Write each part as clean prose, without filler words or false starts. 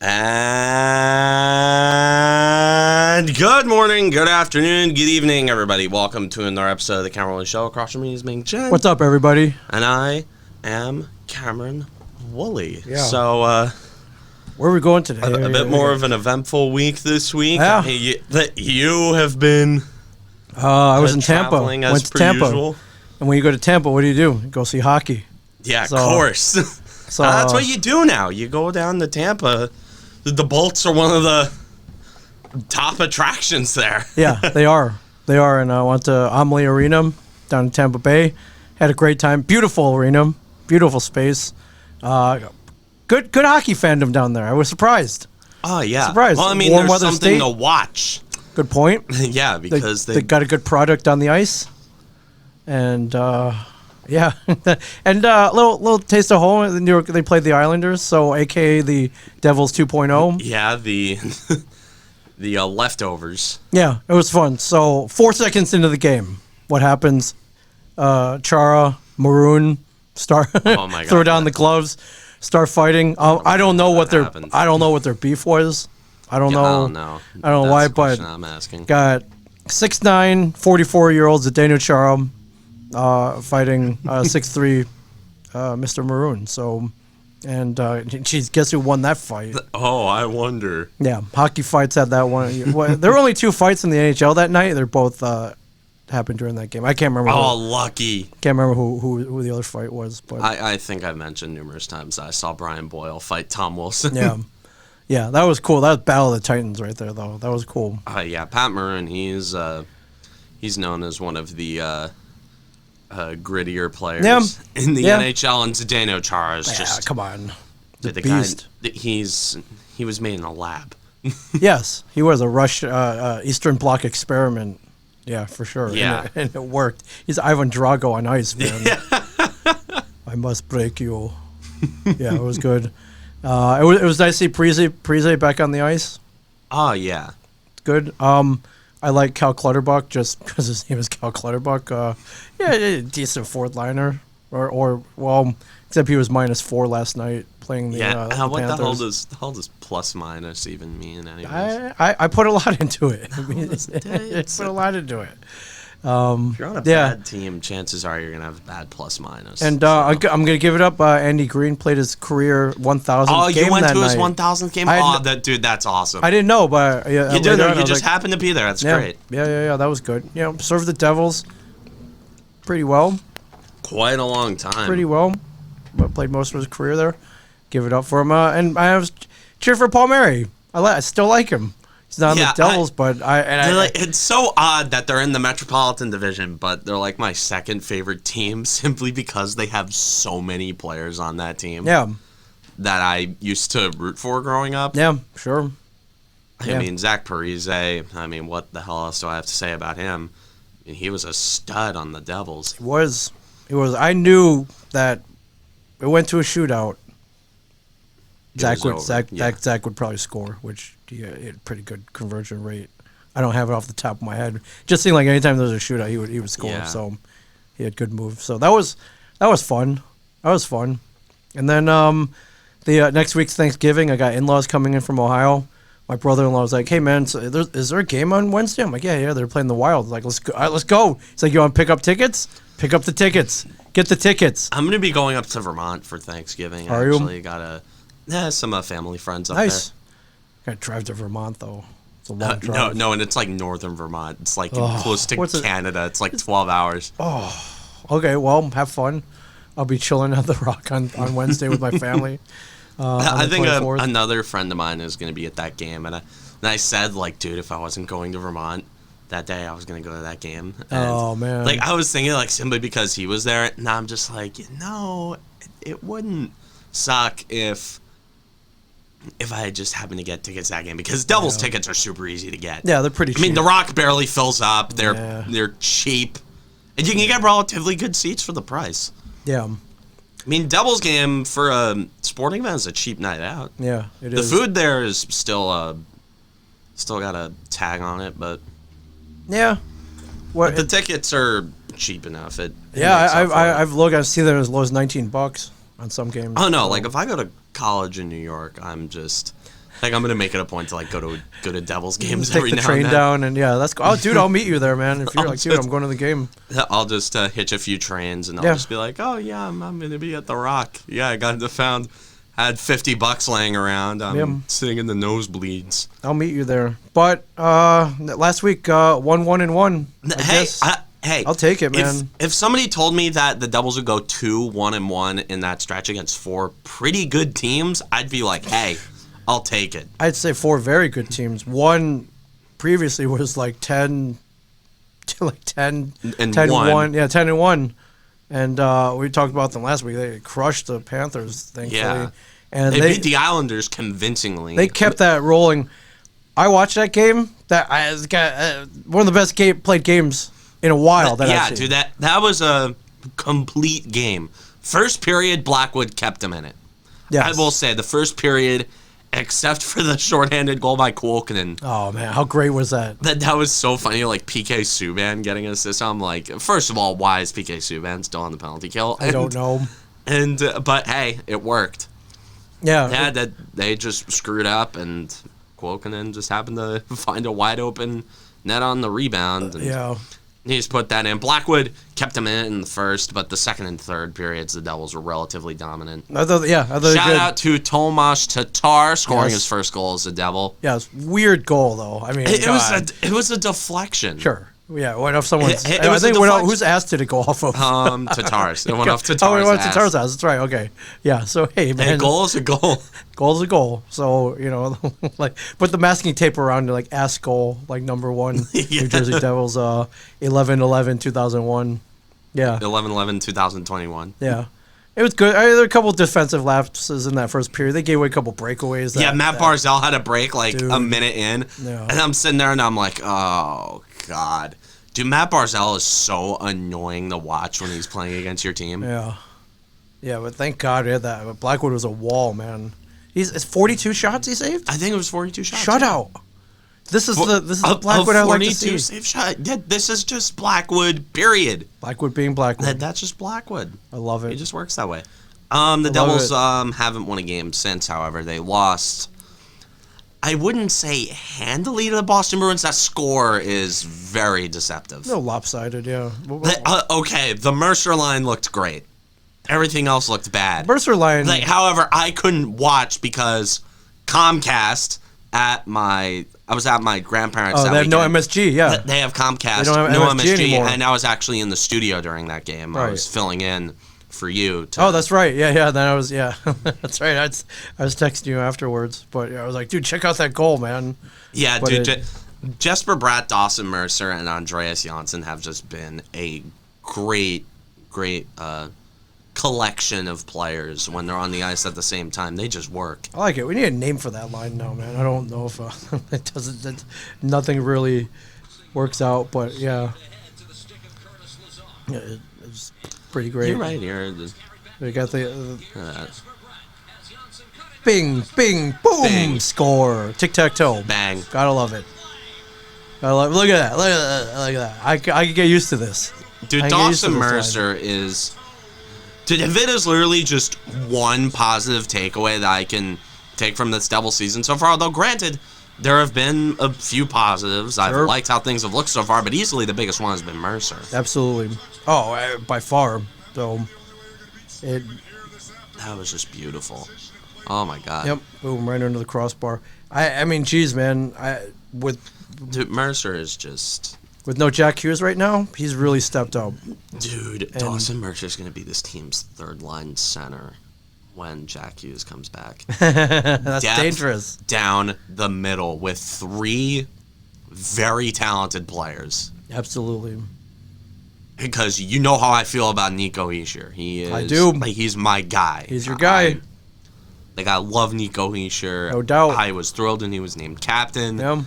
And good morning, good afternoon, good evening, everybody. Welcome to another episode of the Cameron Woolley Show. Across from me is Ming Chen. What's up, everybody? And I am Cameron Woolley. Yeah. So, where are we going today? a bit more of an eventful week this week. Yeah. That you have been. I was in Tampa. Went to Tampa. usual. And when you go to Tampa, what do? You go see hockey. Yeah, So- of course. So That's what you do now. You go down to Tampa. The Bolts are one of the top attractions there. Yeah, they are. They are. And I went to Woolley Arena down in Tampa Bay. Had a great time. Beautiful arena. Beautiful space. Good hockey fandom down there. I was surprised. Oh, yeah. Surprised. Well, I mean, Warm there's weather something state. to watch. Good point. Yeah, because they got a good product on the ice. And yeah, and little taste of home. In New York, they played the Islanders, so AKA the Devils 2.0. Yeah, the leftovers. Yeah, it was fun. So 4 seconds into the game, what happens? Chara, Maroon, start Oh my God. throw down the gloves, start fighting. I don't know what their happened. I don't know what their beef was. I don't know. I don't know. I don't know why, That's the but question I'm asking. got 6'9", 44-year-old Zdeno Chara fighting 6'3", Mr. Maroon. So, and geez, guess who won that fight? Oh, I wonder. Yeah, hockey fights had that one. Well, there were only 2 fights in the NHL that night. They're both happened during that game. I can't remember. Oh, lucky. Can't remember who the other fight was. But I think I've mentioned numerous times that I saw Brian Boyle fight Tom Wilson. yeah, that was cool. That was Battle of the Titans right there, though. That was cool. Yeah, Pat Maroon, he's known as one of the grittier players in the NHL, and Zdeno Chara is just... come on. The beast. Guy, he was made in a lab. Yes, he was a Eastern Bloc experiment. Yeah, for sure. Yeah. And it worked. He's Ivan Drago on ice, man. I must break you. Yeah, it was good. It was nice to see Parise back on the ice. Oh, yeah. Good. I like Cal Clutterbuck just because his name is Cal Clutterbuck. Yeah, decent fourth liner. Or except he was -4 last night playing the Yeah, the what the Panthers. hell does plus minus even mean anyways? I put a lot into it. I mean, It's put a lot into it. If you're on a bad team, chances are you're going to have a bad plus minus. And I'm going to give it up. Andy Green played his career 1,000th game. Oh, you went that to his night. 1,000th game? Dude, that's awesome. I didn't know, but you did know. You just happened to be there. That's great. Yeah, that was good. Served the Devils pretty well. Quite a long time. Pretty well. But played most of his career there. Give it up for him. And I was cheer for Paul Mary. I still like him. He's not on the Devils, but it's so odd that they're in the Metropolitan Division, but they're like my second favorite team simply because they have so many players on that team. Yeah. That I used to root for growing up. Yeah, sure. I mean, Zach Parise, I mean, what the hell else do I have to say about him? I mean, he was a stud on the Devils. He was. I knew that it went to a shootout. Zach would probably score, which he had a pretty good conversion rate. I don't have it off the top of my head. Just seemed like anytime there was a shootout, he would score. Yeah. So he had good moves. So that was fun. That was fun. And then the next week's Thanksgiving, I got in-laws coming in from Ohio. My brother-in-law was like, "Hey man, so is there a game on Wednesday?" I'm like, "Yeah, they're playing the Wild." Like, let's go. All right, let's go. He's like, "You want to pick up tickets? Pick up the tickets. Get the tickets." I'm gonna be going up to Vermont for Thanksgiving. Are you? Actually, got some family friends up Nice. Got to drive to Vermont though. It's a long drive. No, and it's like northern Vermont. It's like close to Canada. It's like 12 hours. Oh, okay. Well, have fun. I'll be chilling at the Rock on Wednesday with my family. I think another friend of mine is going to be at that game, and I said, like, dude, if I wasn't going to Vermont that day, I was going to go to that game. And, oh man! Like, I was thinking, like, simply because he was there, and I'm just like, it wouldn't suck if I had just happened to get tickets that game, because Devils tickets are super easy to get. Yeah, they're pretty cheap. I mean, the Rock barely fills up. They're cheap, and you can get relatively good seats for the price. Yeah. I mean, Devils game for a sporting event is a cheap night out. Yeah, it is. The food there is still got a tag on it, but yeah, but the tickets are cheap enough. I've looked. I've seen them as low as $19 on some games. Oh no, like if I go to college in New York, I'm just Like, I'm gonna make it a point to like go to Devils games Take every the now train and then. down, and yeah, that's cool. Oh, dude, I'll meet you there, man. If you're I'll like, dude, just- I'm going to the game. I'll just hitch a few trains and I'll Yeah. just be like, oh yeah, I'm gonna be at the Rock. Yeah, I got found. Had $50 laying around. I'm Yeah. sitting in the nosebleeds. I'll meet you there. But last week, 1-1-1. Hey, I'll take it, man. If somebody told me that the Devils would go 2-1-1 in that stretch against 4 pretty good teams, I'd be like, hey, I'll take it. I'd say 4 very good teams. One previously was like 10 And 1. Yeah, 10-1. And we talked about them last week. They crushed the Panthers, thankfully. Yeah. And They beat the Islanders convincingly. they kept that rolling. I watched that game. It's got one of the best played games in a while. yeah, I've seen. dude, that was a complete game. First period, Blackwood kept him in it. Yes. I will say the first period, except for the shorthanded goal by Kuokkanen. Oh man, how great was that? That was so funny, like PK Subban getting an assist. I'm like, first of all, why is PK Subban still on the penalty kill? I don't know. But hey, it worked. Yeah. Yeah, that they just screwed up, and Kuokkanen just happened to find a wide open net on the rebound. And Yeah. he just put that in. Blackwood kept him in the first, but the second and third periods, the Devils were relatively dominant. I thought Shout good. out to Tomas Tatar scoring Yes. his first goal as a Devil. Yeah, it's weird goal though. I mean, It was a deflection. sure. Yeah, what if someone's? It I was a think deflection. whose ass did it go off of? Tatar's. It went off Tatar's Oh, it went to ass. Tatar's ass. That's right. Okay. Yeah. So hey, man, A goal is a goal. goal's a goal. So like, put the masking tape around it, like ass goal, like number 1, Yeah. New Jersey Devils, 11-11-2001. Yeah. 11-11-2021. Yeah. It was good. There were a couple defensive lapses in that first period. They gave away a couple breakaways. Yeah, Matt Barzal had a break like Dude. a minute in, Yeah. and I'm sitting there and I'm like, oh god, dude, Matt Barzal is so annoying to watch when he's playing against your team. Yeah. Yeah, but thank God we had that. But Blackwood was a wall, man. It's 42 shots he saved? I think it was 42 shots. Shutout. This is the Blackwood I like to 42 see. save shot. Yeah, this is just Blackwood. Period. Blackwood being Blackwood. That's just Blackwood. I love It it. just works that way. The Devils haven't won a game since. However, they lost. I wouldn't say handily to the Boston Bruins. That score is very deceptive. No lopsided, yeah. Okay, the Mercer line looked great. Everything else looked bad. Mercer line. However, I couldn't watch because Comcast I was at my grandparents' Oh, that they have no weekend. MSG, yeah. They have Comcast, They don't have no MSG anymore. and I was actually in the studio during that game. I Right. was filling in for you. Oh, that's right. Yeah. Then I was, that's right. I was texting you afterwards, but I was like, dude, check out that goal, man. Yeah, But dude. Jesper Bratt, Dawson Mercer, and Andreas Janssen have just been a great collection of players when they're on the ice at the same time. They just work. I like it. We need a name for that line now, man. I don't know if it doesn't. Nothing really works out, but yeah, it's pretty great. You're right here. We got the bing, bing, boom, Bing. score, tic tac toe. Bang. Gotta love it. Look at that. Look at that. I could get used to this. Dude, I get used to Dawson this line. Mercer is... Dude, if it is literally just one positive takeaway that I can take from this Devil season so far, although granted, there have been a few positives. I've Sure. liked how things have looked so far, but easily the biggest one has been Mercer. Absolutely. Oh, by far. So, it. That was just beautiful. Oh my god. Yep. Boom, right under the crossbar. I mean, geez, man. Dude, Mercer is just... With no Jack Hughes right now, he's really stepped up. Dude, Dawson Mercer is going to be this team's third-line center when Jack Hughes comes back. That's Depth dangerous. down the middle with 3 very talented players. Absolutely. Because you know how I feel about Nico Hischier. He is... I do. Like, he's my guy. He's your guy. I love Nico Hischier. No doubt. I was thrilled when he was named captain. Yeah.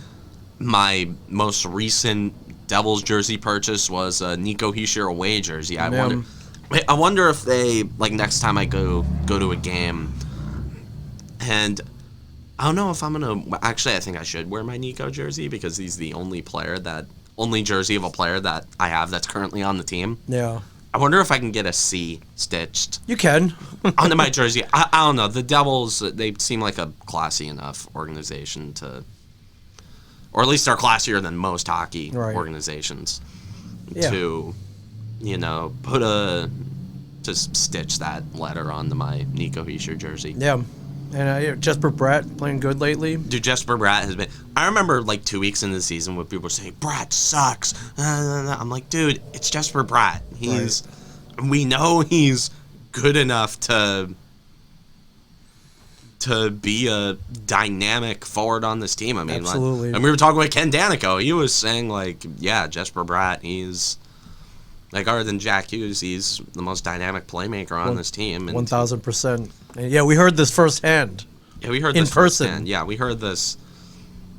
My most recent Devils jersey purchase was a Nico Hischier away jersey. I wonder if they, like, next time I go to a game, and I don't know if I'm gonna. Actually, I think I should wear my Nico jersey because he's the only jersey of a player that I have that's currently on the team. Yeah. I wonder if I can get a C stitched You can. onto my jersey. I don't know. The Devils, they seem like a classy enough organization to, or at least they're classier than most hockey organizations to, just stitch that letter onto my Nico Hischier jersey. Yeah. And Jesper Bratt playing good lately. Dude, Jesper Bratt has been... I remember, 2 weeks into the season when people were saying, Bratt sucks. I'm like, dude, it's Jesper Bratt. We know he's good enough to be a dynamic forward on this team. I mean, absolutely. And we were talking with Ken Danico. He was saying, Jesper Bratt, he's... other than Jack Hughes, he's the most dynamic playmaker on this team. 1,000%. Yeah, we heard this firsthand. Yeah, we heard in this person. Firsthand. Yeah, we heard this.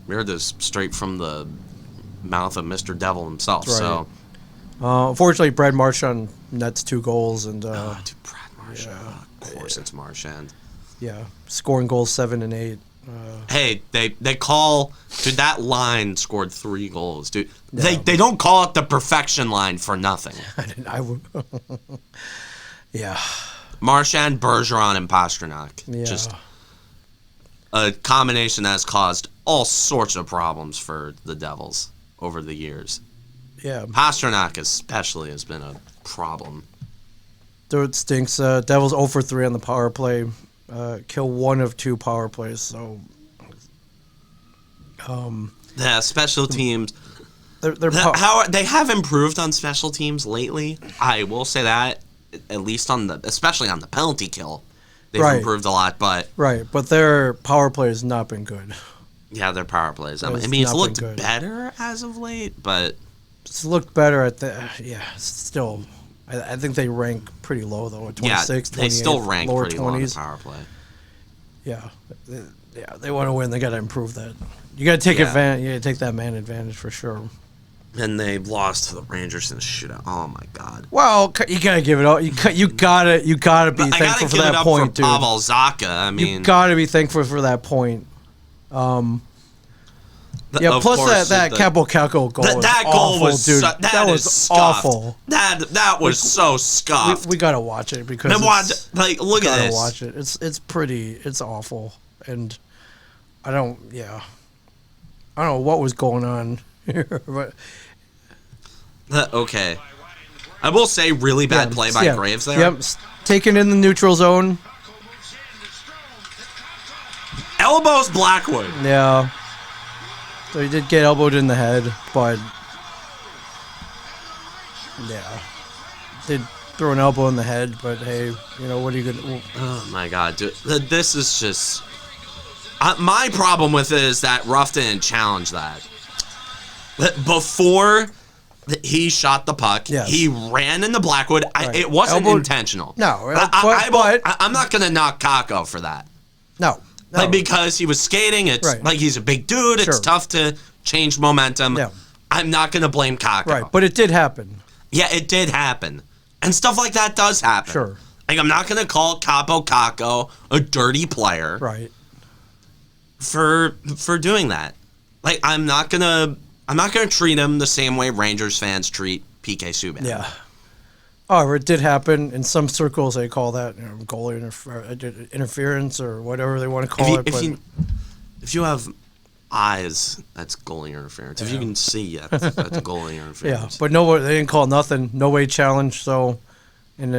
We heard this straight from the mouth of Mr. Devil himself. Right. So, unfortunately, Brad Marchand nets 2 goals and. Dude, Brad Marchand. Yeah, of course, it's Marchand. Yeah, scoring goals 7 and 8. Hey, they call, dude, that line scored 3 goals, dude. Yeah. They don't call it the perfection line for nothing. I would. Yeah. Marchand, Bergeron, and Pasternak. Yeah. Just a combination that has caused all sorts of problems for the Devils over the years. Yeah. Pasternak especially has been a problem. Dude, it stinks. Devils 0 for 3 on the power play. Kill 1 of 2 power plays. So, yeah, special teams. They have improved on special teams lately. I will say that, at least especially on the penalty kill, they've improved a lot. But their power play has not been good. Yeah, their power plays. It's looked better as of late, but it's looked better at still. I think they rank pretty low though at 26, 28. They still rank lower pretty 20s. low in the power play. Yeah, they want to win. They got to improve that. You got to take advantage. You got to take that man advantage for sure. And they lost to the Rangers in a shootout. Oh my God! Well, you gotta give it all. You gotta be thankful for that point, dude. Pavel Zacha. I mean, you gotta be thankful for that point. Plus that Capo Calco goal. That goal was, dude. That was awful. That was so scuffed. We gotta watch it because look at this. Watch it. It's awful, and I don't know what was going on here, but. Okay. I will say, really bad play by Graves there. Yep, taken in the neutral zone. Elbows Blackwood. Yeah. So he did get elbowed in the head, but yeah, did throw an elbow in the head. But hey, what are you gonna? Oh my God, dude, this is just. My problem with it is that Ruff didn't challenge that. Before he shot the puck, he ran into Blackwood. It wasn't intentional. No, I'm not gonna knock Kakko for that. No. Because he was skating, it's he's a big dude. It's tough to change momentum. Yeah. I'm not going to blame Kakko. Right, but it did happen. Yeah, it did happen. And stuff like that does happen. Sure. I'm not going to call Capo Kakko a dirty player. Right. For doing that. I'm not going to treat him the same way Rangers fans treat PK Subban. Yeah. However, it did happen. In some circles, they call that goalie interference or whatever they want to call it. If you have eyes, that's goalie interference. If you can see, that's goalie interference. Yeah, but they didn't call nothing. No way challenge. So, and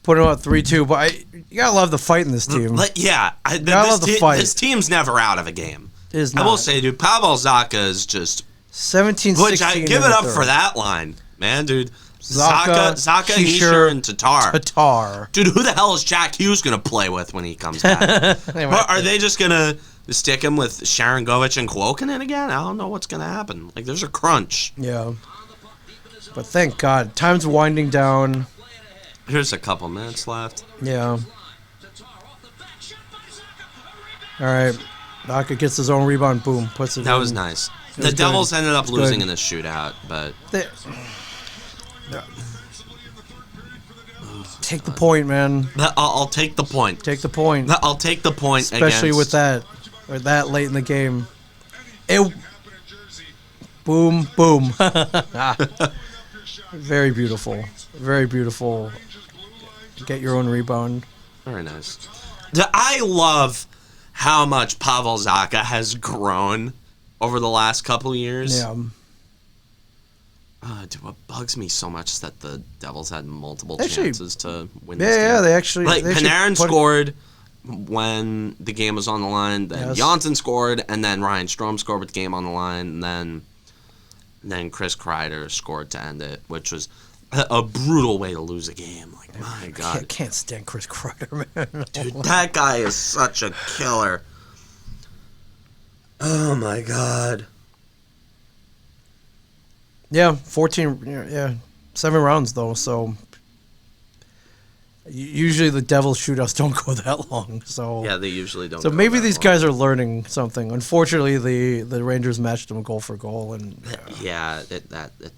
put it out 3-2. But you gotta love the fight in this team. Love the fight. This team's never out of a game. It is not. I will say, dude, Pavel Zacha is just 17-16. Which I give it up for that line. Man, dude. Zacha, Hischier, and Tatar. Dude, who the hell is Jack Hughes going to play with when he comes back? Are they just going to stick him with Sharangovich and Kuokkanen again? I don't know what's going to happen. There's a crunch. Yeah. But thank God. Time's winding down. Here's a couple minutes left. Yeah. All right. Zacha gets his own rebound. Boom. Puts it in. That was nice. The Devils ended up losing in this shootout, but... Take the point, man. I'll take the point. Take the point. I'll take the point. Especially with that late in the game. Boom, boom. Very beautiful. Very beautiful. Get your own rebound. Very nice. I love how much Pavel Zacha has grown over the last couple of years. Yeah. Dude, what bugs me so much is that the Devils had multiple Actually, chances to win this game. Yeah, they actually... Like, they actually Panarin scored when the game was on the line, then Yes. Janssen scored, and then Ryan Strome scored with the game on the line, and then Chris Kreider scored to end it, which was a brutal way to lose a game. Like, my God. I can't stand Chris Kreider, man. Dude, that guy is such a killer. Oh, my God. Yeah, 14, yeah, 7 rounds, though, so usually the Devils shootouts don't go that long, so... Yeah, they usually don't So go maybe that these long. guys are learning something. Unfortunately, the Rangers matched them goal for goal, and Yeah, it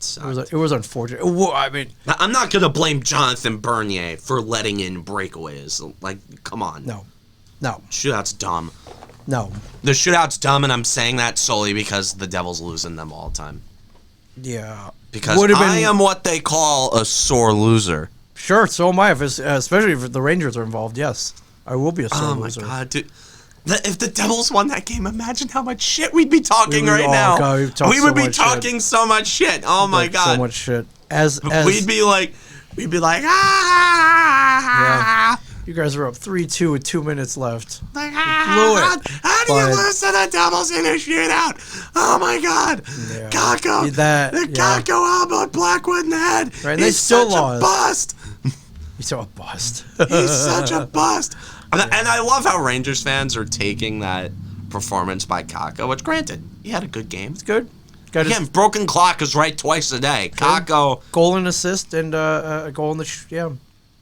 sucked. it was unfortunate. Well, I mean, I'm not going to blame Jonathan Bernier for letting in breakaways. Like, come on. no, Shootout's dumb. no. The shootout's dumb, and I'm saying that solely because the Devils losing them all the time. Yeah. Because Would've been- I am what they call a sore loser. Sure, so am I. Especially if the Rangers are involved, yes. I will be a sore Oh, my loser. God, dude. If the Devils won that game, imagine how much shit we'd be talking We would- right oh, now. God, we'd talk we so would be much talking so much shit. Oh, my Like, God. So much shit. As We'd be like, ah. you guys are up 3-2 with 2 minutes left. Like, blew it. How do you But- lose to the Devils in a shootout? Oh my God, Yeah. Kakko, That- the yeah. Kakko elbow Blackwood in the head. Right, and they He's still such lost. a bust. He's so a bust. He's such a bust. And I love how Rangers fans are taking that performance by Kakko, which granted, he had a good game. It's good. Got his Again, broken clock is right twice a day. Kakko, goal and assist and a goal in the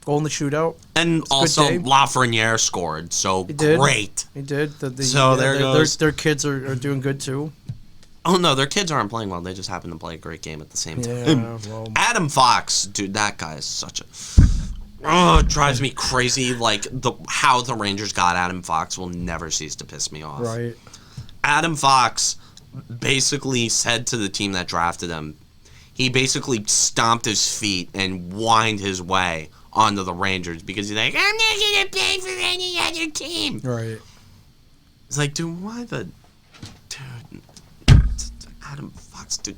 goal in the shootout. and also day. Lafreniere scored, so did. great. He did. So there goes. Their kids are doing good too. Oh no, their kids aren't playing well. They just happen to play a great game at the same time. Yeah. Well, Adam Fox, dude, that guy is such a. Oh, it drives me crazy. Like how the Rangers got Adam Fox will never cease to piss me off. right. Adam Fox basically said to the team that drafted him, he basically stomped his feet and whined his way onto the Rangers because he's like, I'm not gonna play for any other team. Right. It's like, dude, why the dude? Adam Fox, dude.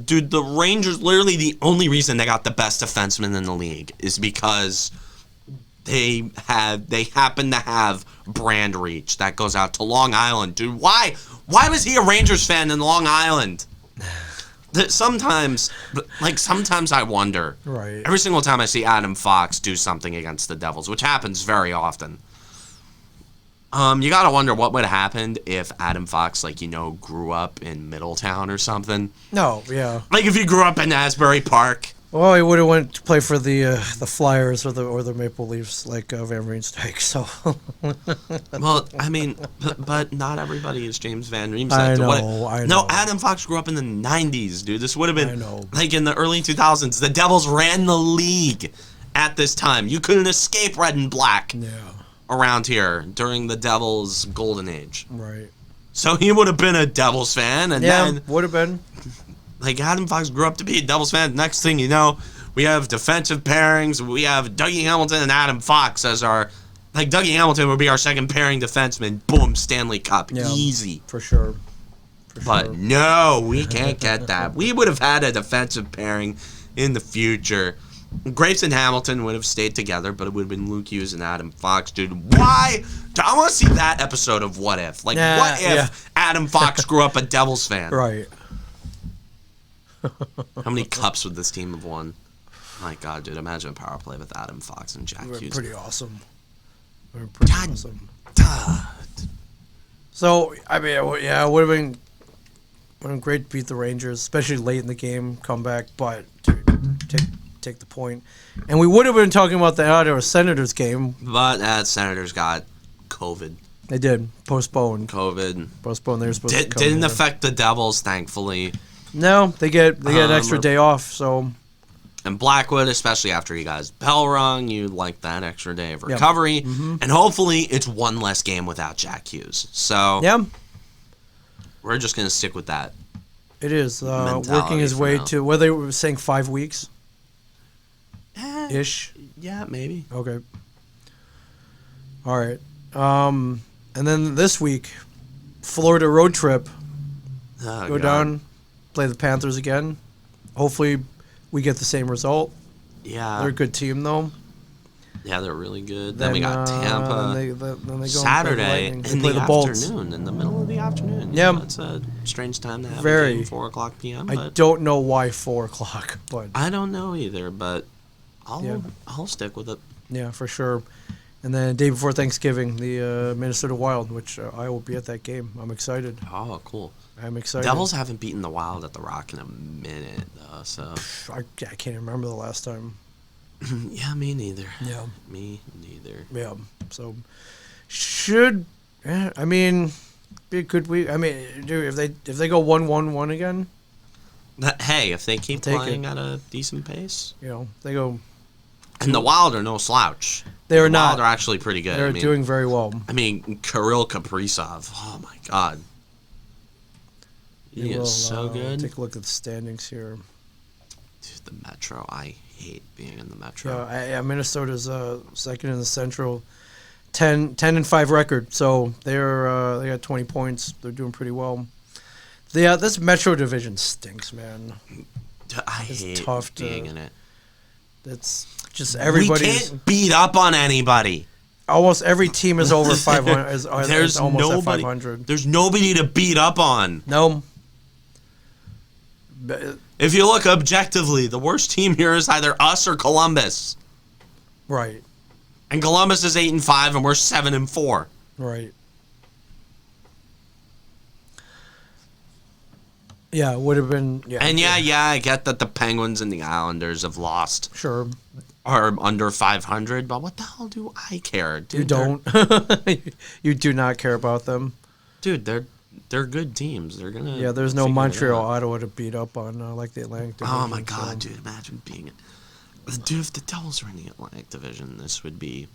Dude, the Rangers, literally the only reason they got the best defenseman in the league is because they happen to have brand reach that goes out to Long Island. Dude, why was he a Rangers fan in Long Island? Sometimes I wonder. Right. Every single time I see Adam Fox do something against the Devils, which happens very often. You gotta wonder what would have happened if Adam Fox, grew up in Middletown or something. No. Yeah. Like if he grew up in Asbury Park. Well, he would have went to play for the Flyers or the Maple Leafs, like Van Riemsdyk. So. Well, I mean, but not everybody is James Van Riemsdyk. I know. No, Adam Fox grew up in the 90s, dude. This would have been I know. like in the early 2000s. The Devils ran the league at this time. You couldn't escape red and black Yeah. around here during the Devils' golden age. Right. So he would have been a Devils fan, and Yeah. then Would have been. Adam Fox grew up to be a Devils fan. Next thing you know, we have defensive pairings. We have Dougie Hamilton and Adam Fox as our... Dougie Hamilton would be our second pairing defenseman. Boom, Stanley Cup. Yeah. Easy. For sure. But no, we can't get that. We would have had a defensive pairing in the future. Graves and Hamilton would have stayed together, but it would have been Luke Hughes and Adam Fox. Dude, why? I want to see that episode of What If. What if Adam Fox grew up a Devils fan? Right. How many cups would this team have won? My God, dude, imagine a power play with Adam Fox and Jack Hughes. Pretty awesome. Pretty God. awesome. Duh. So, I mean, yeah, it would have been great to beat the Rangers, especially late in the game, comeback, but dude, take the point. And we would have been talking about the Ottawa Senators game. But Senators got COVID. They did. Postponed. COVID. Postponed. They were supposed to come Didn't here. affect the Devils, thankfully. No, they get an extra day off, so... And Blackwood, especially after he got his bell rung, you like that extra day of recovery. And hopefully it's one less game without Jack Hughes. So Yeah. we're just going to stick with that. It is mentality working his for way now. to. What they were saying, 5 weeks ish. Yeah, maybe. Okay. All right. And then this week, Florida road trip. Oh, Go God. down, play the Panthers again. Hopefully, we get the same result. Yeah. They're a good team, though. Yeah, they're really good. Then we got Tampa. Then they go Saturday and in play the the Bolts. afternoon, in the middle of the afternoon. Yeah. It's a strange time to have a Very. game, 4 o'clock p.m. I But don't know why 4 o'clock, but I don't know either, but Yeah. I'll stick with it. yeah, for sure. And then day before Thanksgiving, the Minnesota Wild, which I will be at that game. I'm excited. Oh, cool. I'm excited. Devils haven't beaten the Wild at the Rock in a minute, though, so. I can't remember the last time. Yeah, me neither. Yeah. Me neither. Yeah. So I mean, be a good week. I mean, dude, if they go 1-1-1 again, Hey, if they keep Take playing it. at a decent pace. you know, they go. And the Wild are no slouch. They are The not. Wild are actually pretty good. They're I mean, doing very well. Kirill Kaprizov. Oh, my God. He They is will, so good. Take a look at the standings here. Dude, the Metro. I hate being in the Metro. Yeah, Minnesota's second in the Central, 10-5 record. So they got 20 points. They're doing pretty well. This Metro division stinks, man. I It's hate tough being to- in it. It's just We everybody's. can't beat up on anybody. Almost every team is over 500. Is There's almost nobody. at 500. There's nobody to beat up on. No. If you look objectively, the worst team here is either us or Columbus. Right. And Columbus is 8-5, and we're 7-4. Right. Yeah, it would have been. Yeah. And yeah, I get that the Penguins and the Islanders have lost, Sure. are under 500, but what the hell do I care? Dude, You don't. You do not care about them. Dude, they're good teams. They're gonna. Yeah, there's no figure it Montreal, out. Ottawa to beat up on like the Atlantic Division. Oh my God, so- dude! Imagine being, dude. If the Devils were in the Atlantic Division, this would be.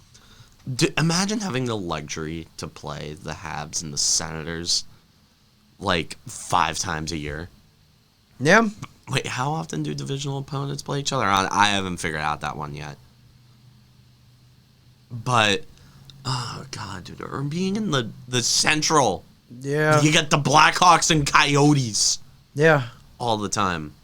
Imagine having the luxury to play the Habs and the Senators, like 5 times a year. Yeah. Wait, how often do divisional opponents play each other? I haven't figured out that one yet. But, oh God, dude, or being in the Central. Yeah. You get the Blackhawks and Coyotes Yeah. all the time.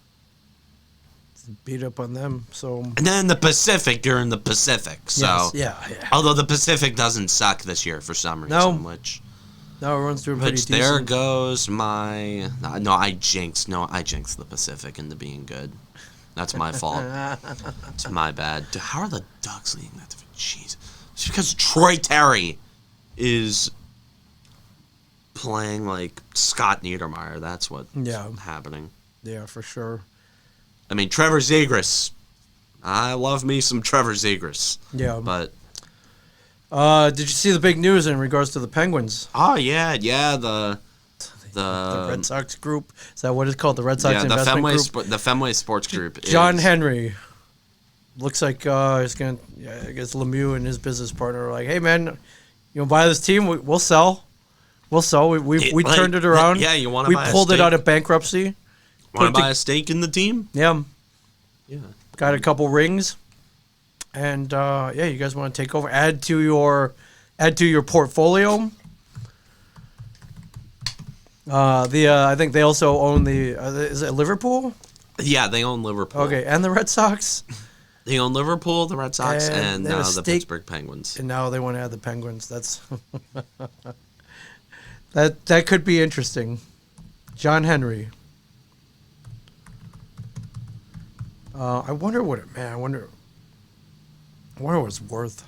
Beat up on them. So. And then in the Pacific, you're in the Pacific. So, Yes. Yeah. although the Pacific doesn't suck this year for some reason, No. which No, everyone's doing pretty decent. there goes my I jinxed the Pacific into being good. That's my fault. It's my bad. Dude, how are the Ducks leading that division? Jeez, it's because Troy Terry is playing like Scott Niedermayer. That's what's happening. Yeah, for sure. I mean, Trevor Zegras. I love me some Trevor Zegras. Yeah. But Did you see the big news in regards to the Penguins? oh yeah, the The Red Sox group. Is that what it's called? The Red Sox yeah, the investment Fenway group? the Fenway Sports Group. John is, Henry. Looks like he's going to, I guess Lemieux and his business partner are like, hey, man, you want to buy this team? We'll sell. We'll sell. We turned it around. Yeah, you want to We buy pulled a it stake? out of bankruptcy. Want to buy a stake in the team? Yeah. Yeah. Got a couple rings. And, yeah, you guys want to take over? Add to your portfolio. I think they also own is it Liverpool? Yeah, they own Liverpool. Okay, and the Red Sox. They own Liverpool, the Red Sox, And and they have a now the stake- Pittsburgh Penguins. And now they want to add the Penguins. That's that could be interesting. John Henry. I wonder what it. Man, I wonder what it's worth.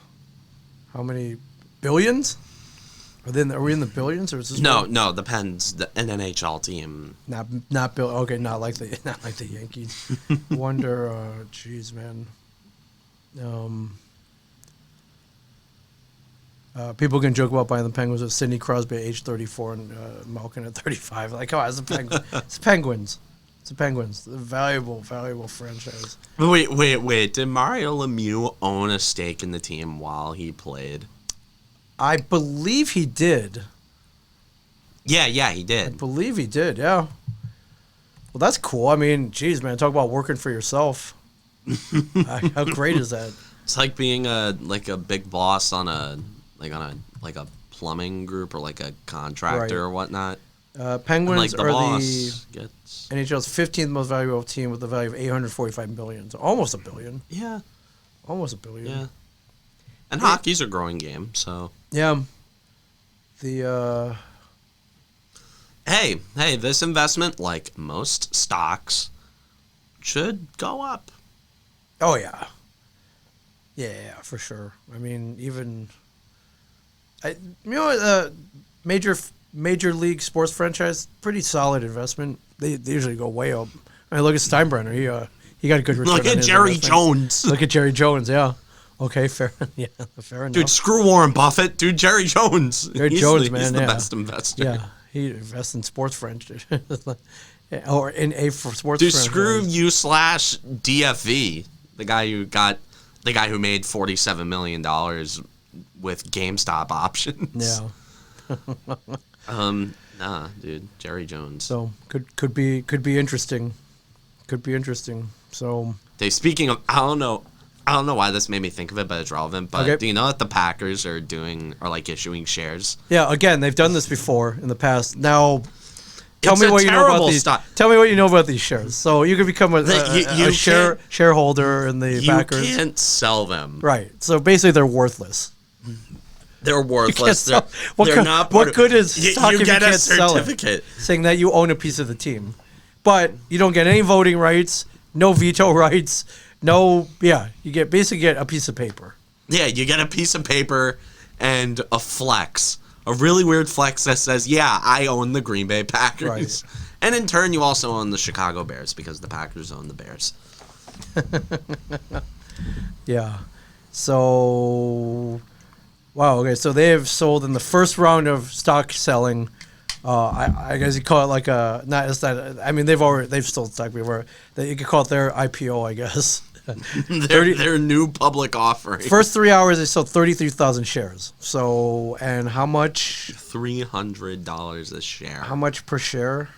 How many billions? Are we in the billions, or is this No, the Pens, an NHL team. not bill? Okay, not like the Yankees. Wonder. Jeez, man. People can joke about buying the Penguins with Sidney Crosby at age 34 and Malkin at 35. Like, oh, it's the Penguins. It's the Penguins. It's the Penguins. The valuable franchise. Wait. Did Mario Lemieux own a stake in the team while he played? I believe he did. Yeah, he I did. believe he did. Yeah. Well, that's cool. I mean, geez, man, talk about working for yourself. How great is that? It's like being a big boss on a plumbing group or like a contractor Right. or whatnot. Penguins The are boss the gets NHL's 15th most valuable team with a value of $845 million. So almost $1 billion. yeah. Almost $1 billion. Yeah. And hockey's a growing game, so Yeah. The hey, this investment, like most stocks, should go up. oh yeah. Yeah, for sure. I mean, even major league sports franchise, pretty solid investment. They usually go way up. I mean, look at Steinbrenner. He got a good return. Look on at his Jerry investment. Jones. Look at Jerry Jones. Yeah. Okay, fair. Yeah, fair enough. Dude, screw Warren Buffett. Dude, Jerry Jones. Jerry Jones, man, He's the yeah. best investor. Yeah, he invests in sports franchise, or in a for sports. Dude, franchise. screw you / DFV, the guy who made $47 million with GameStop options. Yeah. Nah, dude, Jerry Jones. So could be interesting. Could be interesting. So Speaking of, I don't know why this made me think of it, but it's relevant. But Okay. do you know that the Packers are issuing shares? yeah, again, they've done this before in the past. Now, tell It's me a what you know about terrible these. stock. Tell me what you know about these shares. So you can become a You shareholder in the You Packers. can't sell them. Right. So basically, they're worthless. They're worthless. sell- what They're good- not. what part of- good is you, stock you if you get a can't sell it? certificate? Saying that you own a piece of the team, but you don't get any voting rights, no veto rights, no. Yeah, you basically get a piece of paper. Yeah, you get a piece of paper and a flex, a really weird flex that says, "Yeah, I own the Green Bay Packers," Right. and in turn, you also own the Chicago Bears because the Packers own the Bears. Yeah. So, wow. Okay. So they have sold in the first round of stock selling. I guess you call it like a not. It's not. I mean, they've sold stock before. You could call it their IPO, I guess. Their new public offering. First 3 hours, they sold 33,000 shares. So, and how much? $300 a share. How much per share?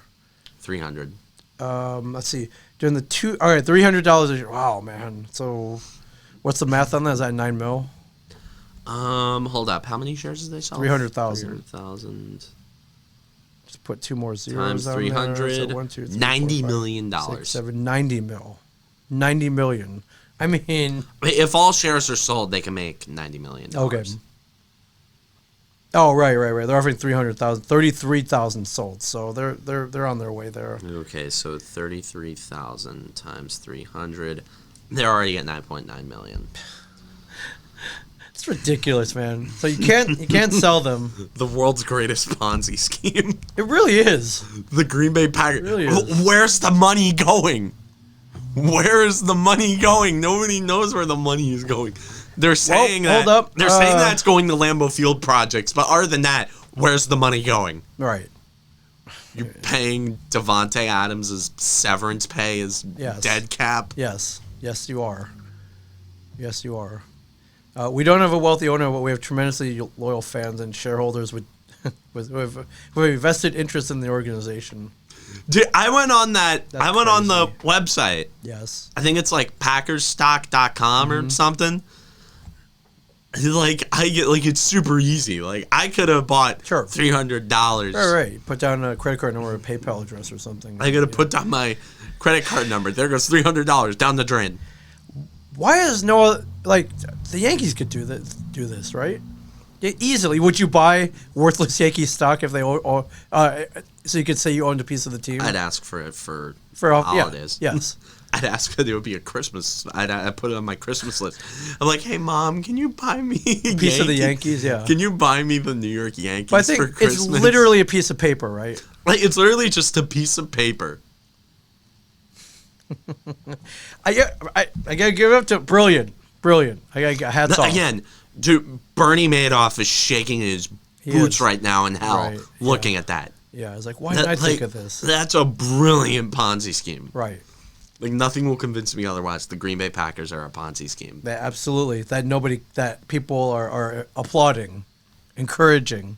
300. Let's see. During the two. All right, $300 a share. Wow, man. So, what's the math on that? Is that $9 million? Hold up. How many shares did they sell? 300,000. 300,000 Just put two more zeros times on 300. there. So 1, 2, 3, $90 4, 5, million. 6, 7, 90 mil. 90 million. I mean, If all shares are sold, they can make $90 million. okay. Oh, right. They're offering 300,000, 33,000 sold. So they're on their way there. Okay, so 33,000 times 300. They're already at 9.9 million. It's ridiculous, man. So you can't sell them. The world's greatest Ponzi scheme. It really is. The Green Bay Packers. It really is. Where's the money going? Where is the money going? Nobody knows where the money is going. They're saying hold that. up. They're saying that it's going to Lambeau Field projects, but other than that, where's the money going? Right. You're paying Devontae Adams' severance pay, his Yes. dead cap. Yes, you are. Yes, you are. We don't have a wealthy owner, but we have tremendously loyal fans and shareholders with a vested interest in the organization. Dude, I went on that. That's I went on the crazy. website. Yes. I think it's like packersstock.com or something. Like it's super easy. Like I could have bought Sure. $300. Right. Put down a credit card number, or a PayPal address, or something. I could have put down my credit card number. There goes $300 down the drain. Why is no like the Yankees could do this, right? Easily. Would you buy worthless Yankee stock if they so you could say you owned a piece of the team? I'd ask for it for yeah, holidays. yes. I'd ask that it would be a Christmas. I'd put it on my Christmas list. I'm like, hey mom, can you buy me a Piece of the Yankees, yeah. Can you buy me the New York Yankees But I think for Christmas? it's literally a piece of paper, right? like it's literally just a piece of paper. I gotta give it up to brilliant. I gotta hats off. Again, dude, Bernie Madoff is shaking his boots is. right now in hell Right, looking at that. Yeah, I was like, why didn't I think of this? That's a brilliant Ponzi scheme. Right. Like nothing will convince me otherwise. The Green Bay Packers are a Ponzi scheme. Absolutely. That people are applauding, encouraging.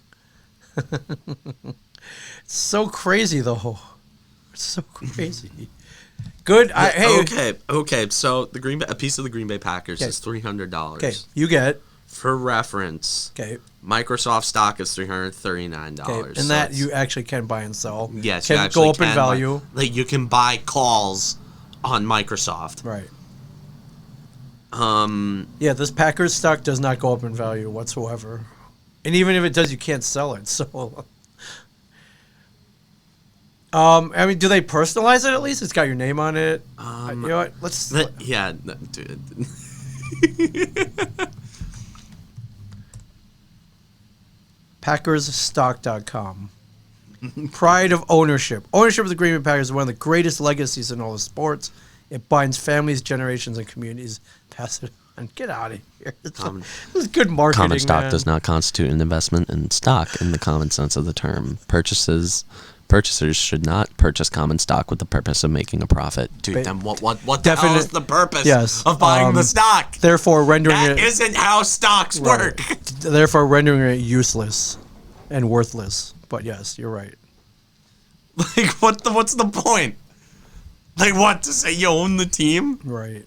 It's so crazy though. It's so crazy. Good. Okay. So a piece of the Green Bay Packers is $300. Okay, you get. For reference, Microsoft stock is $339. Okay, and that you actually can buy and sell. Yes, can you actually go up in value. Like you can buy calls on Microsoft. Right. This Packers stock does not go up in value whatsoever, and even if it does, you can't sell it. So, I mean, do they personalize it at least? It's got your name on it. You know what? Dude. PackersStock.com. Pride of ownership. Ownership of the Green Bay Packers is one of the greatest legacies in all of sports. It binds families, generations, and communities. Pass it on. Get out of here. This is good marketing. Common stock man. does not constitute an investment in stock in the common sense of the term. Purchasers should not purchase common stock with the purpose of making a profit. Dude, then what the hell is the purpose of buying the stock? Therefore, rendering that isn't how stocks work. Therefore, rendering it useless and worthless. But yes, you're right. Like, what's the point? Like, what, to say you own the team? Right.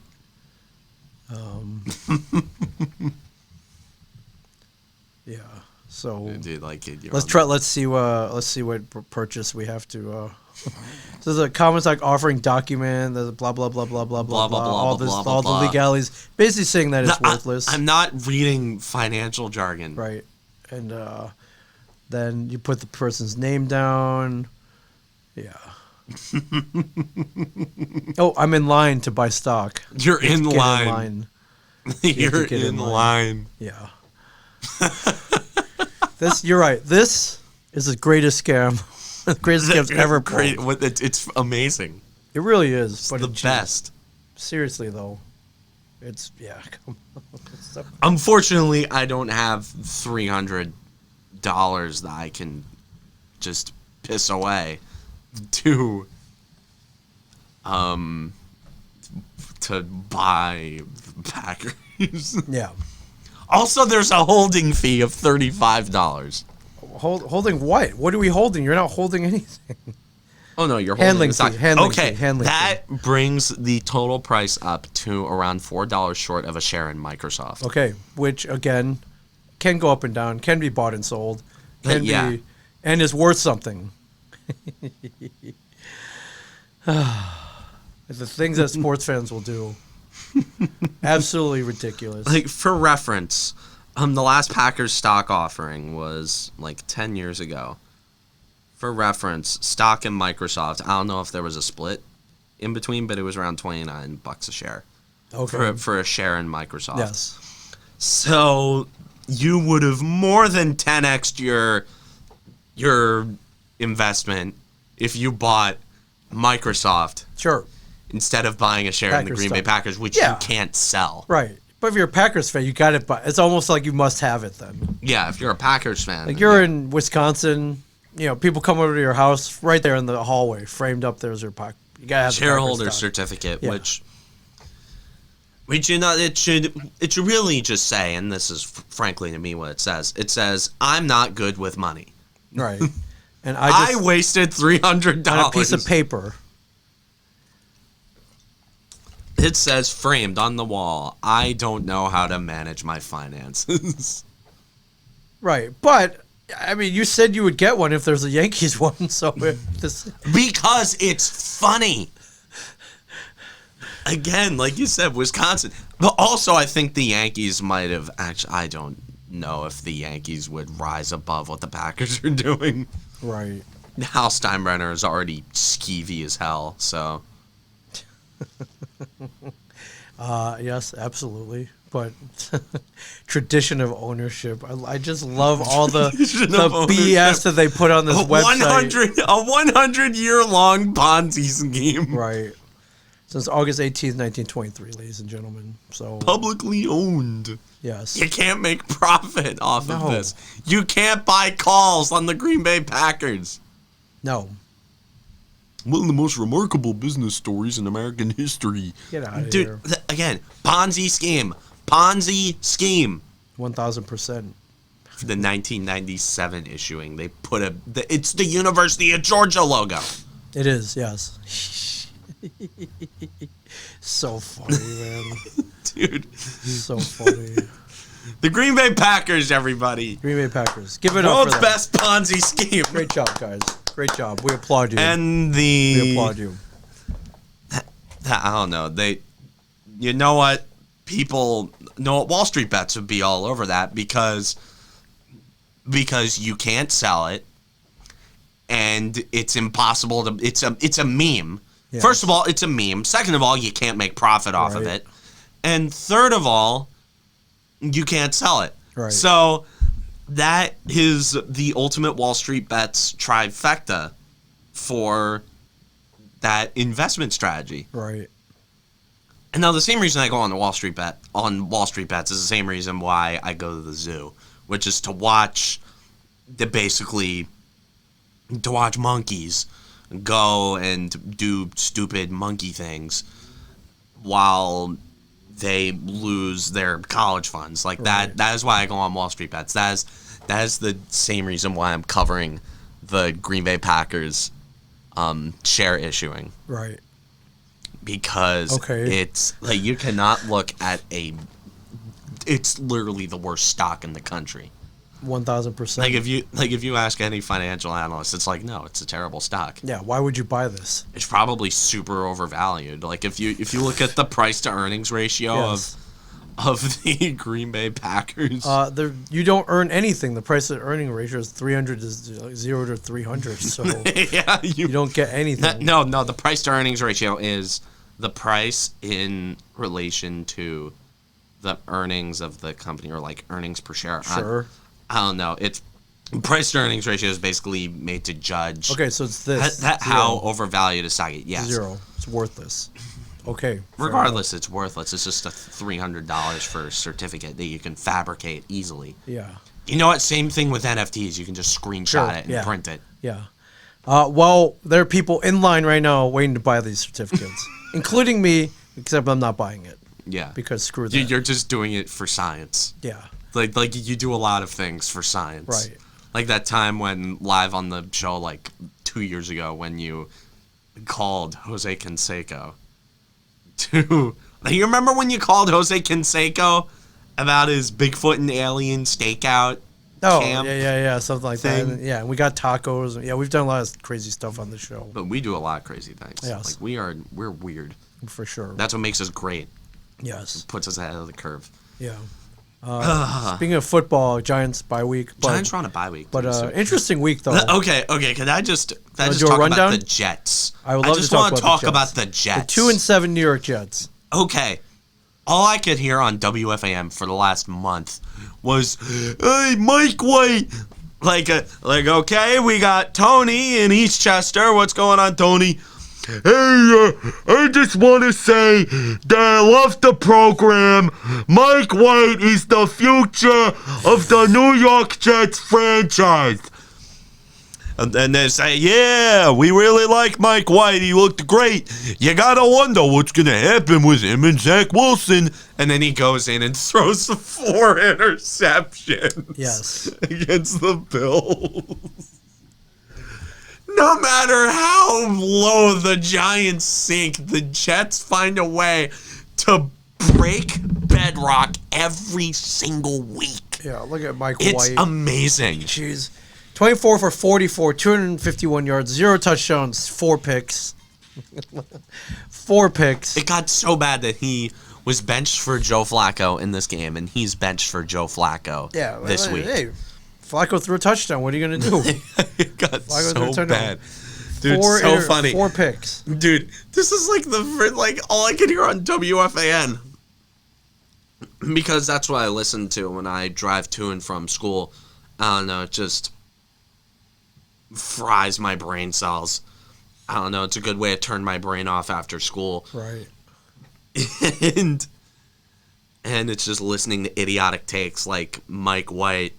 Yeah. So dude, let's see what purchase we have to. So there's a common stock offering document. There's a blah blah blah blah blah blah blah. All the legalities, basically saying that it's worthless. I'm not reading financial jargon. Right, and then you put the person's name down. Yeah. Oh, I'm in line to buy stock. You're in line. You're in line. Yeah. You're right. This is the greatest scam. The greatest scam's ever pulled. It's amazing. It really is. It's the best. Seriously, though. It's, Unfortunately, I don't have $300 that I can just piss away to buy Packers. Yeah. Also, there's a holding fee of $35. Holding what? What are we holding? You're not holding anything. Oh no, you're holding handling fee. That brings the total price up to around $4 short of a share in Microsoft. Okay, which again can go up and down, can be bought and sold, be, and is worth something. The things that sports fans will do. Absolutely ridiculous. Like, for reference, the last Packers stock offering was like 10 years ago. For reference, stock in Microsoft, I don't know if there was a split in between, but it was around $29 a share. Okay. For a share in Microsoft. Yes. So you would have more than 10x'd your investment if you bought Microsoft. Sure. Instead of buying a share in the Green Bay Packers, which you can't sell. Right. But if you're a Packers fan, you got it. It's almost like you must have it then. Yeah, if you're a Packers fan. Like you're in Wisconsin, people come over to your house right there in the hallway, framed up there's your pack. You gotta have shareholder certificate, which it should really just say, and this is frankly to me what it says. It says, I'm not good with money. Right. And I wasted $300 on a piece of paper. It says, framed on the wall, I don't know how to manage my finances. Right. But, I mean, you said you would get one if there's a Yankees one, so... Because it's funny. Again, like you said, Wisconsin. But also, I think the Yankees might have... Actually, I don't know if the Yankees would rise above what the Packers are doing. Right. Hal Steinbrenner is already skeevy as hell, so... Yes, absolutely. But tradition of ownership. I just love all the BS that they put on this website. A 100-year-long Ponzi scheme. Right. Since August 18th, 1923, ladies and gentlemen. So publicly owned. Yes. You can't make profit off of this. You can't buy calls on the Green Bay Packers. No. One of the most remarkable business stories in American history. Get out of here. Dude, again, Ponzi scheme. Ponzi scheme. 1,000%. For the 1997 issuing, they put it's the University of Georgia logo. It is, yes. So funny, man. Dude. So funny. The Green Bay Packers, everybody. Green Bay Packers. Give it World's up for best Ponzi scheme. Great job, guys. Great job. We applaud you. And we applaud you. I don't know. You know what? People know Wall Street bets would be all over that because you can't sell it, and it's impossible to. It's a meme. Yes. First of all, it's a meme. Second of all, you can't make profit off of it, and third of all, you can't sell it. Right. So that is the ultimate Wall Street bets trifecta for that investment strategy. Right. And now the same reason I go on Wall Street bets is the same reason why I go to the zoo, which is to watch monkeys go and do stupid monkey things while they lose their college funds. Like that is why I go on Wall Street bets. That is the same reason why I'm covering the Green Bay Packers share issuing. Right. Because it's like you cannot look at it's literally the worst stock in the country. 1,000%. Like if you ask any financial analyst, it's like, no, it's a terrible stock. Yeah, why would you buy this? It's probably super overvalued. Like if you look at the price to earnings ratio of the Green Bay Packers, you don't earn anything. The price to earning ratio is 300 is 0 to 300. So yeah, you don't get anything. No, the price to earnings ratio is the price in relation to the earnings of the company, or like earnings per share. Sure. I don't know. It's price to earnings ratio is basically made to judge. Okay, so it's this. How overvalued a stock is. Yes. 0. It's worthless. Okay. Regardless, it's worthless. It's just $300 for a certificate that you can fabricate easily. Yeah. You know what? Same thing with NFTs. You can just screenshot it and print it. Yeah. Well, there are people in line right now waiting to buy these certificates, including me, except I'm not buying it. Yeah. Because screw that. You're just doing it for science. Yeah. Like you do a lot of things for science. Right. Like that time when live on the show, like 2 years ago, when you called Jose Canseco to. You remember when you called Jose Canseco about his Bigfoot and alien stakeout? Camp yeah, something like thing. that. Yeah, and we got tacos. Yeah, we've done a lot of crazy stuff on the show. But we do a lot of crazy things. Yes. Like we're weird. For sure. That's what makes us great. Yes. It puts us ahead of the curve. Yeah. Speaking of football, Giants bye week. Giants are on a bye week. But interesting week though. Okay. Can I just talk rundown? about the Jets? I would love to talk about the Jets. The 2-7 New York Jets. Okay. All I could hear on WFAM for the last month was, "Hey, Mike White." Like okay, we got Tony in Eastchester. What's going on, Tony? Hey, I just want to say that I love the program. Mike White is the future of the New York Jets franchise. And then they say, yeah, we really like Mike White. He looked great. You got to wonder what's going to happen with him and Zach Wilson. And then he goes in and throws 4 interceptions. Yes. Against the Bills. No matter how low the Giants sink, the Jets find a way to break bedrock every single week. Yeah, look at Mike White. It's amazing. Jeez. 24 for 44, 251 yards, 0 touchdowns, 4 picks. 4 picks. It got so bad that he was benched for Joe Flacco in this game, and he's benched for Joe Flacco this week. Hey, Flacco threw a touchdown. What are you going to do? It got Flacco so bad. Dude, so funny. 4 picks. Dude, this is like all I could hear on WFAN. Because that's what I listen to when I drive to and from school. I don't know, it just fries my brain cells. I don't know, it's a good way to turn my brain off after school. Right. And it's just listening to idiotic takes like Mike White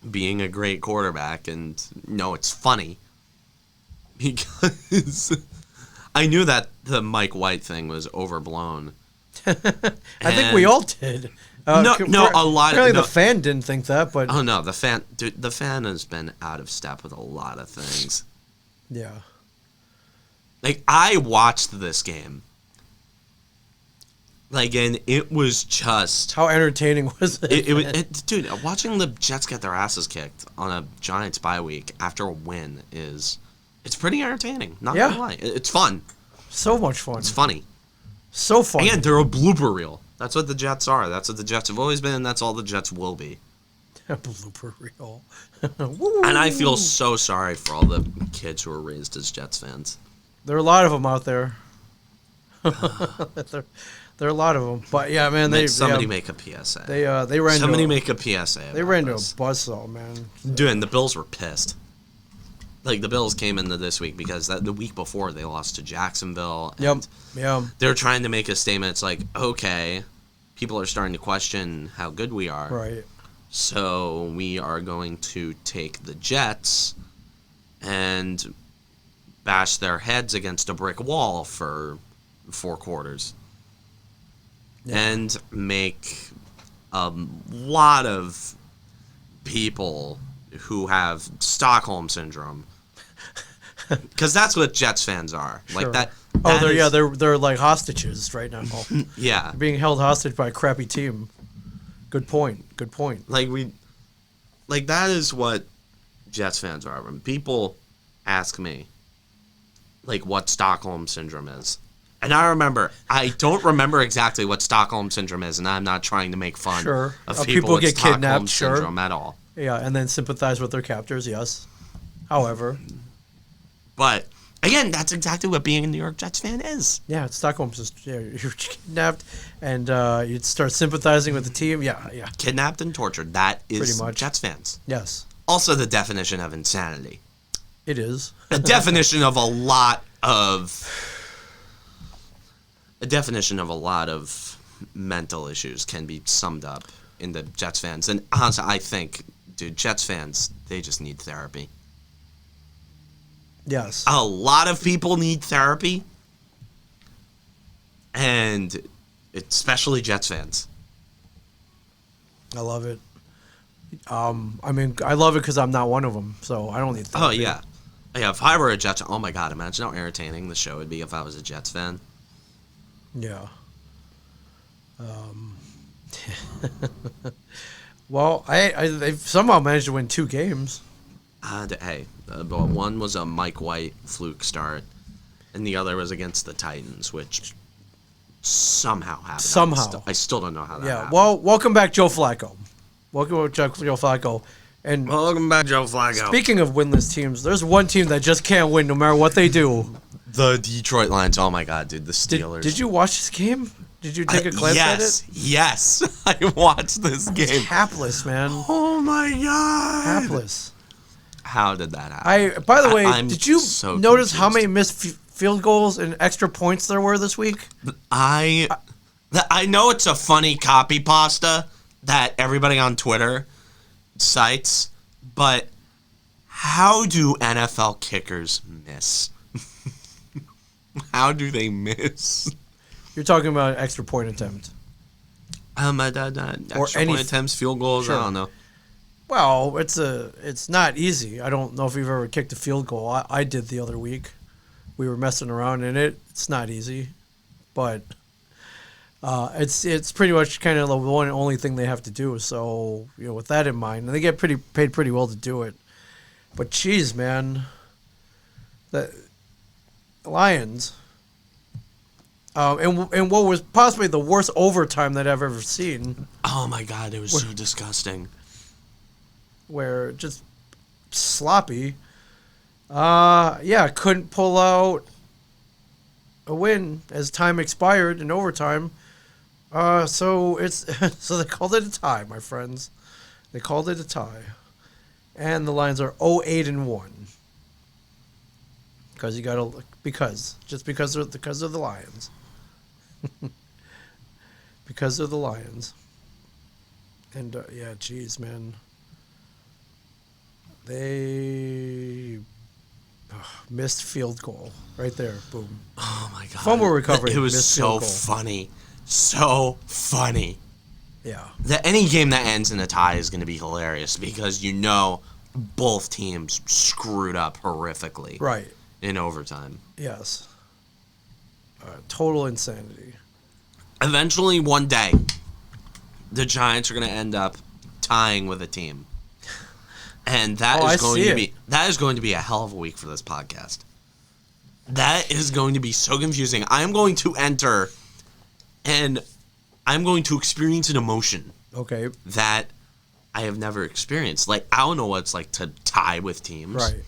being a great quarterback, and no, it's funny. Because I knew that the Mike White thing was overblown. I think we all did. A lot. Apparently, the fan didn't think that, but oh no, the fan has been out of step with a lot of things. Yeah. Like, I watched this game. Like, and it was just... How entertaining was it? Dude, watching the Jets get their asses kicked on a Giants bye week after a win is... It's pretty entertaining. Not gonna lie. It's fun. So much fun. It's funny. So funny. Again, they're a blooper reel. That's what the Jets are. That's what the Jets have always been, and that's all the Jets will be. A blooper reel. And I feel so sorry for all the kids who are raised as Jets fans. There are a lot of them out there. There are a lot of them. But, yeah, man. Somebody make a PSA. They ran Somebody make a PSA. They ran into a buzzsaw, man. Dude, and the Bills were pissed. Like, the Bills came into this week because the week before they lost to Jacksonville. And they're trying to make a statement. It's like, okay, people are starting to question how good we are. Right. So we are going to take the Jets and bash their heads against a brick wall for 4 quarters. Yeah. And make a lot of people who have Stockholm Syndrome. Because that's what Jets fans are. Sure. Like that. They're like hostages right now. Yeah. They're being held hostage by a crappy team. Good point. Like that is what Jets fans are. When people ask me, like, what Stockholm Syndrome is. And I don't remember exactly what Stockholm Syndrome is, and I'm not trying to make fun of people with get Stockholm kidnapped, Syndrome at all. Yeah, and then sympathize with their captors, yes. However. But, again, that's exactly what being a New York Jets fan is. Yeah, Stockholm Syndrome. You're kidnapped, and you'd start sympathizing with the team. Yeah. Kidnapped and tortured. That is pretty much Jets fans. Yes. Also the definition of insanity. It is. A definition of a lot of mental issues can be summed up in the Jets fans. And honestly, I think, dude, Jets fans, they just need therapy. Yes. A lot of people need therapy. And especially Jets fans. I love it. I love it because I'm not one of them, so I don't need therapy. Oh, yeah. Yeah, if I were a Jets... Oh, my God, imagine how entertaining the show would be if I was a Jets fan. Yeah. Well, I somehow managed to win 2 games. One was a Mike White fluke start, and the other was against the Titans, which somehow happened. I still don't know how that happened. Well, welcome back, Joe Flacco. Welcome back, Joe Flacco. And welcome back, Joe Flacco. Speaking of winless teams, there's one team that just can't win no matter what they do. The Detroit Lions. Oh, my God, dude. The Steelers. Did you watch this game? Did you take a glance at it? Yes. I watched this game. It's hapless, man. Oh, my God. Hapless. How did that happen? By the way, did you so notice confused. how many missed field goals and extra points there were this week? I know it's a funny copy pasta that everybody on Twitter cites, but how do NFL kickers miss? How do they miss? You're talking about extra point attempt. Extra point attempts, field goals, sure. I don't know. Well, it's not easy. I don't know if you've ever kicked a field goal. I did the other week. We were messing around in it. It's not easy, but it's pretty much kind of the one and only thing they have to do. So with that in mind, and they get paid pretty well to do it. But geez, man, the Lions, and what was possibly the worst overtime that I've ever seen. Oh my God, it was so disgusting. Where just sloppy. Couldn't pull out a win as time expired in overtime. So they called it a tie, my friends. They called it a tie, and the Lions are 0-8-1. Because because of the Lions. Because of the Lions. And geez, man. They missed field goal right there. Boom. Oh my God. Fumble recovery. It was so funny. So funny. Yeah. Any game that ends in a tie is going to be hilarious because both teams screwed up horrifically. Right. in overtime. Yes. Total insanity. Eventually, one day, the Giants are going to end up tying with a team. And that is going to be a hell of a week for this podcast. That is going to be so confusing. I am going to enter and I'm going to experience an emotion. Okay. That I have never experienced. Like, I don't know what it's like to tie with teams. Right.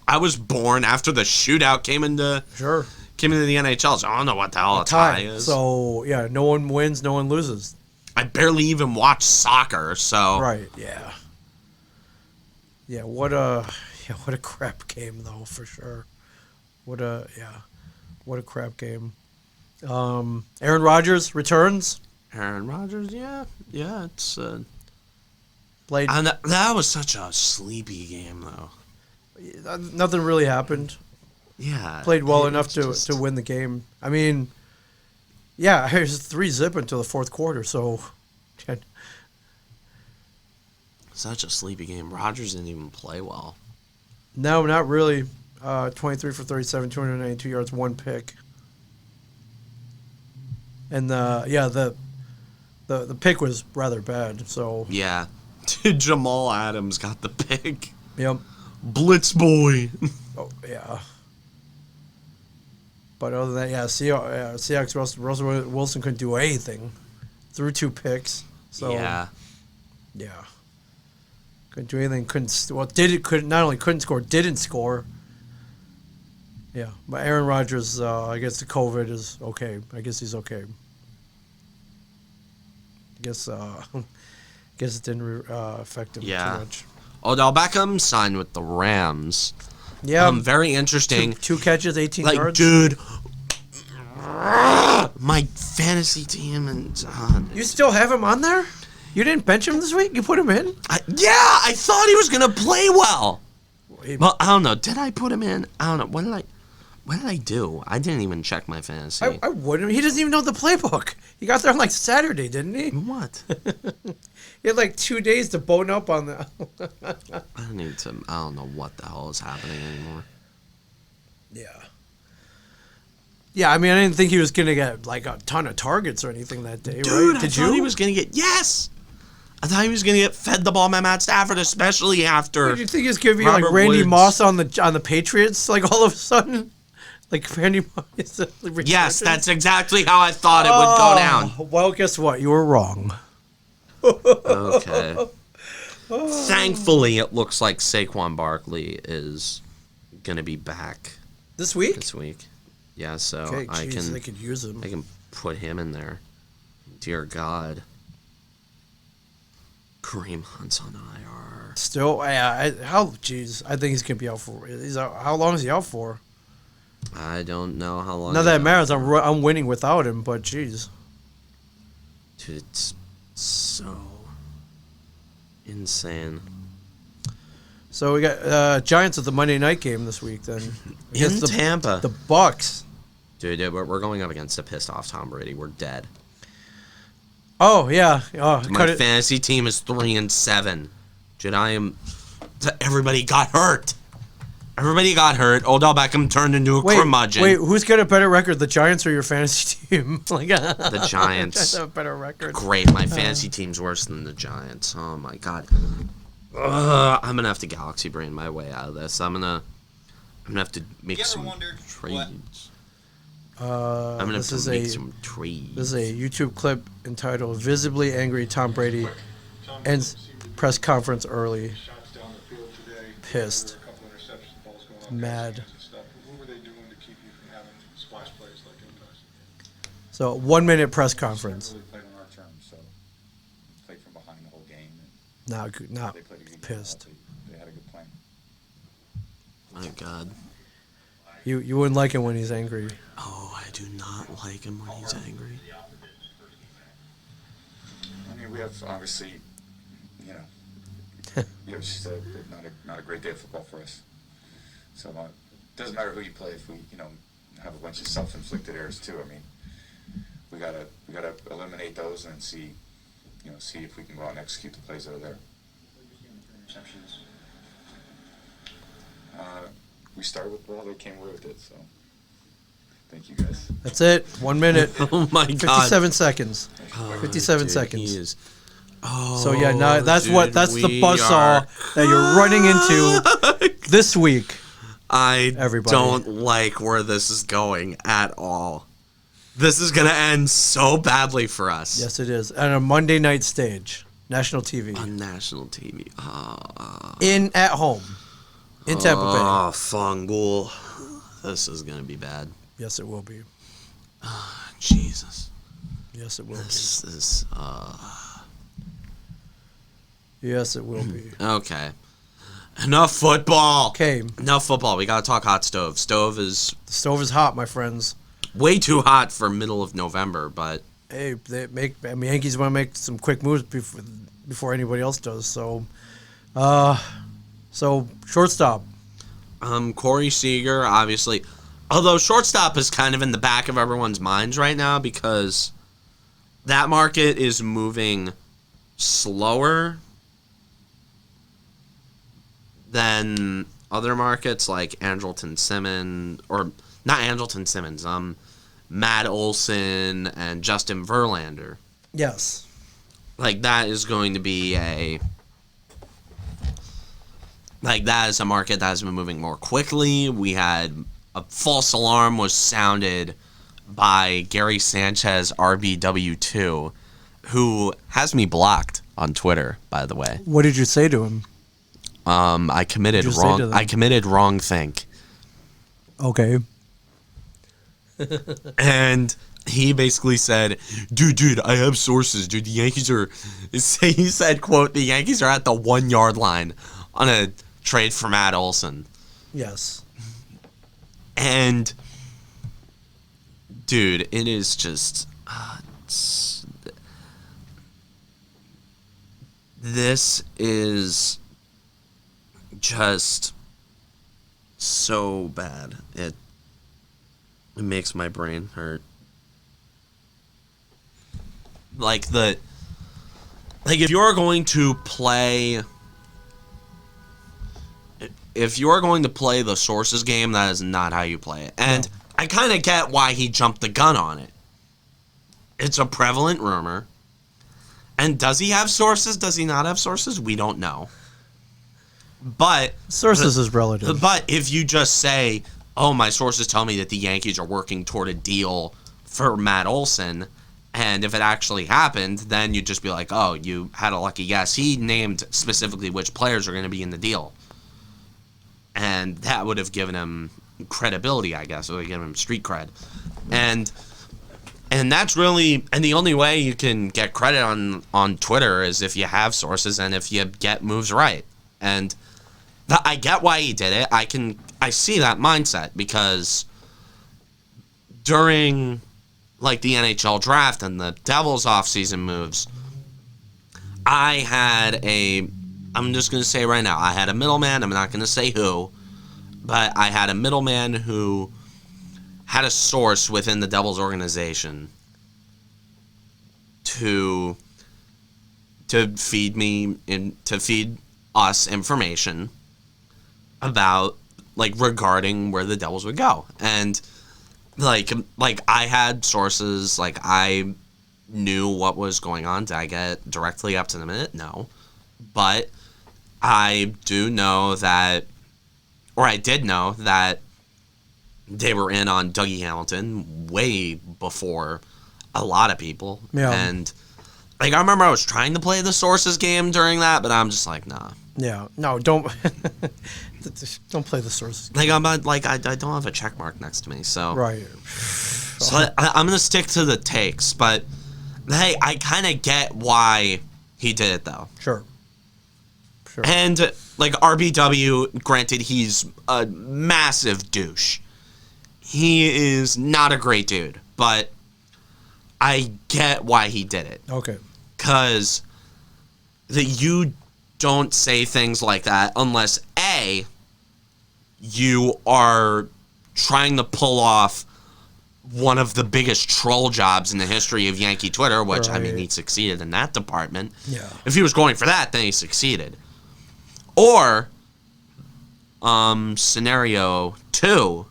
I was born after the shootout came into the NHL, so I don't know what the hell a tie is. So, yeah, no one wins, no one loses. I barely even watch soccer, so... Right, yeah. Yeah, what a crap game, though, for sure. What a crap game. Aaron Rodgers returns. Aaron Rodgers, yeah, it's... Played. And that was such a sleepy game, though. Nothing really happened. Yeah. Played well enough to win the game. I mean, yeah, it was 3-0 until the fourth quarter, so... Such a sleepy game. Rodgers didn't even play well. No, not really. 23 for 37, 292 yards, 1 pick. And the pick was rather bad. So yeah, Jamal Adams got the pick. Yep. Blitz boy. Oh yeah. But other than that, Seahawks Russell Wilson couldn't do anything. Threw 2 picks. So yeah. Couldn't do anything. Not only couldn't score, didn't score. Yeah, but Aaron Rodgers, I guess the COVID is okay. I guess he's okay. I guess it didn't affect him too much. Odell Beckham signed with the Rams. Yeah, very interesting. 2 catches, 18 yards. Like, dude, my fantasy team and you still have him on there? You didn't bench him this week? You put him in? I thought he was gonna play well. Well, I don't know. Did I put him in? I don't know. What did I do? I didn't even check my fantasy. I wouldn't. He doesn't even know the playbook. He got there on like Saturday, didn't he? What? He had like 2 days to bone up on that. I don't know what the hell is happening anymore. Yeah. Yeah, I mean, I didn't think he was going to get like a ton of targets or anything that day, Dude, right? I thought he was going to get... Yes! I thought he was going to get fed the ball by Matt Stafford, especially after... Did you think he was going to be like Randy Woods. Moss on the Patriots, like all of a sudden? Like Randy Moss? Yes, that's exactly how I thought it would go down. Well, guess what? You were wrong. Okay. Thankfully, it looks like Saquon Barkley is going to be back this week. Yeah, so okay, they could use him. I can put him in there. Dear God. Kareem Hunt's on IR. Still, I think he's gonna be out for. How long is he out for? I don't know how long. Not that it matters. I'm winning without him, but jeez. Dude, it's so insane. So we got Giants at the Monday night game this week. Then in Tampa, the Bucks. Dude, we're going up against a pissed off Tom Brady. We're dead. Oh yeah. My fantasy team is 3-7. Dude, everybody got hurt. Odell Beckham turned into a curmudgeon. Wait, who's got a better record, the Giants or your fantasy team? The Giants have a better record. Great, my fantasy team's worse than the Giants. Oh my God. I'm gonna have to galaxy brain my way out of this. I'm gonna have to make some trades. I'm gonna have to make some trades. This is a YouTube clip entitled "Visibly Angry Tom Brady Ends Press Conference Early, Pissed, Mad." So 1 minute press conference. Not pissed. They had a good plan. My God. You wouldn't like him when he's angry. Oh, I do not like him when he's angry. I mean, we have obviously, just not a great day of football for us. So it doesn't matter who you play if we, have a bunch of self-inflicted errors too. I mean, we gotta eliminate those and see if we can go out and execute the plays that are there. we started with ball, they came away with it. So thank you guys. That's it. 1 minute. Oh my God. 57 seconds. Oh, 57 dude, seconds. he is- Oh, So yeah, now that's dude, that's the we buzzsaw are- that you're running into this week. I Everybody. don't like where this is going at all. This is gonna end so badly for us. Yes, it is. On a Monday night stage, national TV, On national TV. at home, in Tampa Bay. Oh, Fungul. This is gonna be bad. Yes, it will be. Jesus. Yes, it will be. This is Yes, it will be. okay. Enough football. Okay, Enough football. We gotta talk hot stove. Stove is the stove is hot, my friends. way too hot for middle of November, but Hey, Yankees want to make some quick moves before anybody else does. So, shortstop. Corey Seager, obviously. Although shortstop is kind of in the back of everyone's minds right now because that market is moving slower than other markets like Andrelton Simmons, or not Andrelton Simmons, Matt Olson and Justin Verlander. Yes. Like, that is going to be that is a market that has been moving more quickly. We had a false alarm was sounded by Gary Sanchez RBW2, who has me blocked on Twitter, by the way. What did you say to him? I committed What'd you say to them? I committed wrong think. Okay. And he basically said, dude, I have sources. Dude, the Yankees are... He said, quote, the Yankees are at the 1 yard line on a trade for Matt Olson. Yes. And, dude, it is just... this is just so bad. It makes my brain hurt. If you're going to play the sources game, that is not how you play it. And I kind of get why he jumped the gun on it. It's a prevalent rumor. And does he have sources? Does he not have sources? We don't know. But Sources is relative. But if you just say, oh, my sources tell me that the Yankees are working toward a deal for Matt Olson, and if it actually happened, then you'd just be like, oh, you had a lucky guess. He named specifically which players are going to be in the deal. And that would have given him credibility, I guess. It would have given him street cred. And that's really... And the only way you can get credit on Twitter is if you have sources and if you get moves right. And I get why he did it. I see that mindset because during the NHL draft and the Devils offseason moves, I'm just going to say right now, I had a middleman. I'm not going to say who, but I had a middleman who had a source within the Devils organization to feed us information about regarding where the Devils would go. And I had sources, I knew what was going on. Did I get directly up to the minute? No. But I do know that, or I did know that they were in on Dougie Hamilton way before a lot of people. Yeah. And I remember I was trying to play the sources game during that, but I'm just nah. Yeah. No, don't don't play the sources. I'm not, I don't have a check mark next to me, so Right. So I'm gonna stick to the takes, but hey, I kind of get why he did it though. Sure. And RBW, granted, he's a massive douche. He is not a great dude, but I get why he did it. Okay. Because you don't say things like that unless A, you are trying to pull off one of the biggest troll jobs in the history of Yankee Twitter, which, I mean, he succeeded in that department. Yeah. If he was going for that, then he succeeded. Or scenario 2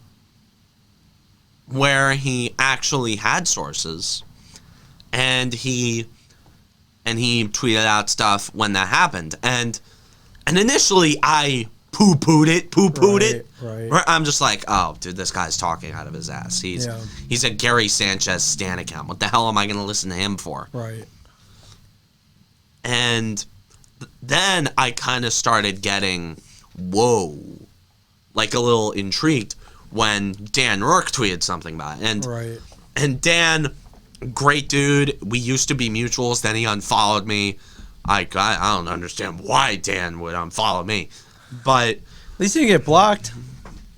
where he actually had sources and he tweeted out stuff when that happened. And initially I poo-pooed it. Right. I'm just like, oh, dude, this guy's talking out of his ass. He's a Gary Sanchez stan account. What the hell am I going to listen to him for? Right. And then I kind of started getting, whoa, like a little intrigued when Dan Rourke tweeted something about it. And Dan, great dude. We used to be mutuals. Then he unfollowed me. I don't understand why Dan would unfollow me. But at least you didn't get blocked.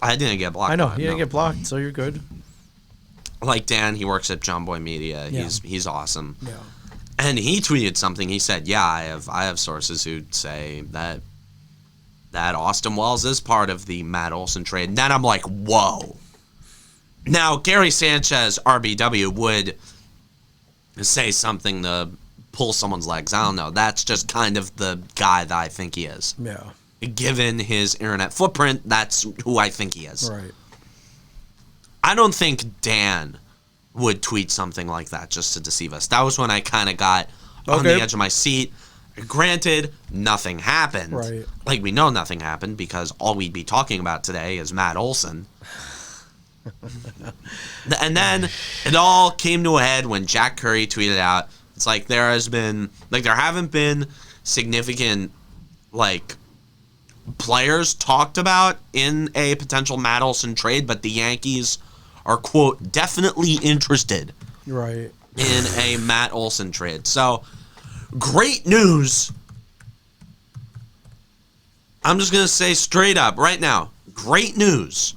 I didn't get blocked. I know, you didn't get blocked, so you're good. Like Dan, he works at John Boy Media. Yeah. He's awesome. Yeah. And he tweeted something. He said, "Yeah, I have sources who say that Austin Wells is part of the Matt Olson trade." And then I'm like, whoa. Now, Gary Sanchez, RBW, would say something to pull someone's legs. I don't know. That's just kind of the guy that I think he is. Yeah. Given his internet footprint, that's who I think he is. Right. I don't think Dan would tweet something like that just to deceive us. That was when I kind of got on the edge of my seat. Granted, nothing happened. Right. Like, we know nothing happened because all we'd be talking about today is Matt Olson. And then it all came to a head when Jack Curry tweeted out, it's like there haven't been significant, like, players talked about in a potential Matt Olson trade, but the Yankees are, quote, definitely interested in a Matt Olson trade. So, great news. I'm just going to say straight up right now, great news.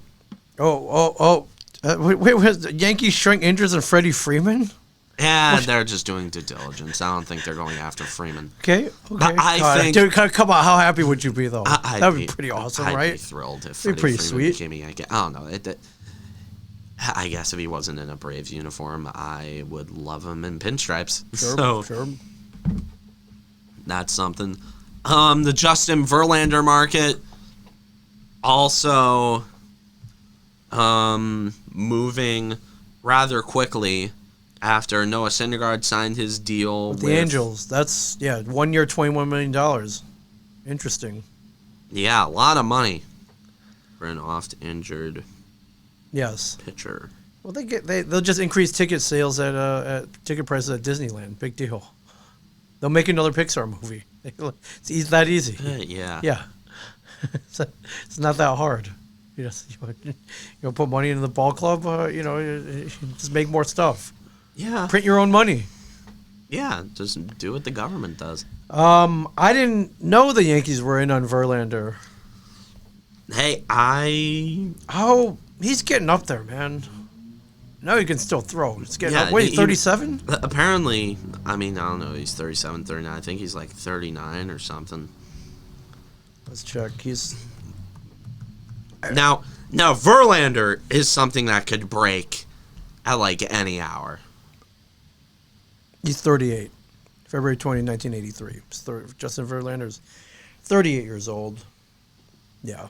Wait, was the Yankees showing interest in Freddie Freeman? Yeah, they're just doing due diligence. I don't think they're going after Freeman. Okay. I think, dude, come on, how happy would you be though? That would be pretty awesome, right? I'd be thrilled if Freddie pretty Freeman sweet. became a Yankee. I don't know. I guess if he wasn't in a Braves uniform, I would love him in pinstripes. Sure. That's something. The Justin Verlander market also moving rather quickly after Noah Syndergaard signed his deal with the Angels. That's 1 year, $21 million. Interesting. Yeah, a lot of money for an oft-injured pitcher. Well, they'll just increase ticket sales at ticket prices at Disneyland. Big deal. They'll make another Pixar movie. It's that easy. Yeah. It's not that hard. You put money into the ball club. Just make more stuff. Yeah. Print your own money. Yeah, just do what the government does. I didn't know the Yankees were in on Verlander. Hey, he's getting up there, man. Now he can still throw. It's getting up. Wait, 37? Apparently, I don't know. He's 37, 39. I think he's like 39 or something. Let's check. Now Verlander is something that could break at like any hour. He's 38. February 20, 1983. Justin Verlander's 38 years old. Yeah.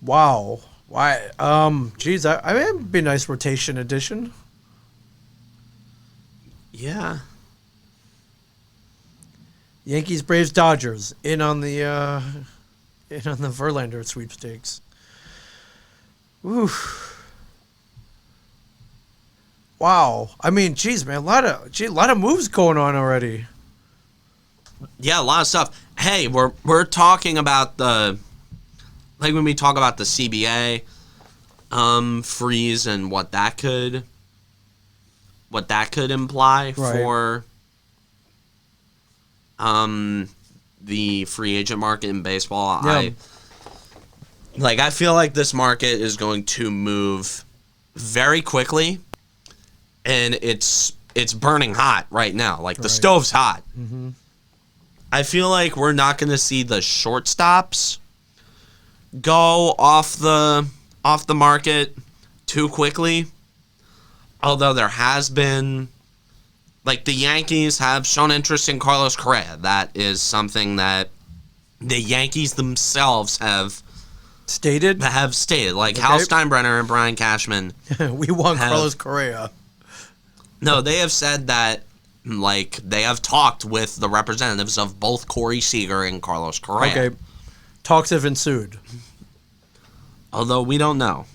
Wow. Why? Geez, it'd be a nice rotation addition. Yeah. Yankees, Braves, Dodgers in on the Verlander sweepstakes. Ooh. Wow. Geez, man, a lot of moves going on already. Yeah, a lot of stuff. Hey, we're talking about when we talk about the CBA freeze and what that could imply for the free agent market in baseball. Yeah. I feel like this market is going to move very quickly, and it's burning hot right now. The stove's hot. Mm-hmm. I feel like we're not going to see the shortstops go off the market too quickly. Although there has been, the Yankees have shown interest in Carlos Correa. That is something that the Yankees themselves have Stated? stated, like Okay. Hal Steinbrenner and Brian Cashman. We want have- Carlos Correa. No, they have said that, like, they have talked with the representatives of both Corey Seager and Carlos Correa. Okay. Talks have ensued. Although we don't know.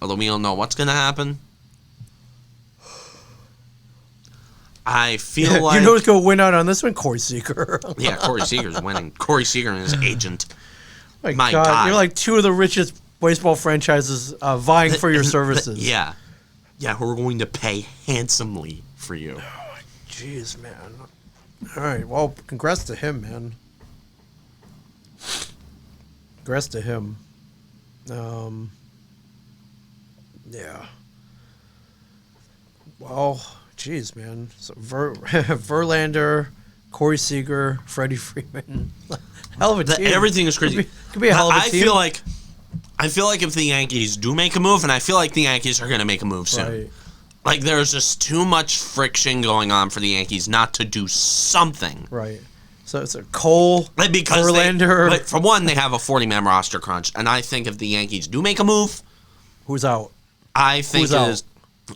Although we don't know what's going to happen. I feel like... You know who's going to win out on this one? Corey Seager. Yeah, Corey Seager's winning. Corey Seager and his agent. My God. You're like two of the richest baseball franchises vying for your services. Yeah. Yeah, who are going to pay handsomely for you. Jeez, man. All right. Well, congrats to him, man. Congrats to him. Yeah. Well, jeez, man. So Verlander, Corey Seager, Freddie Freeman. Hell of a team. Everything is crazy. Could be a hell of a team. I feel like if the Yankees do make a move, and I feel like the Yankees are going to make a move soon. Right. Like, there's just too much friction going on for the Yankees not to do something. Right. So it's a Cole, Because Verlander. But for one, they have a 40-man roster crunch, and I think if the Yankees do make a move, who's out? I think Who's it out? is.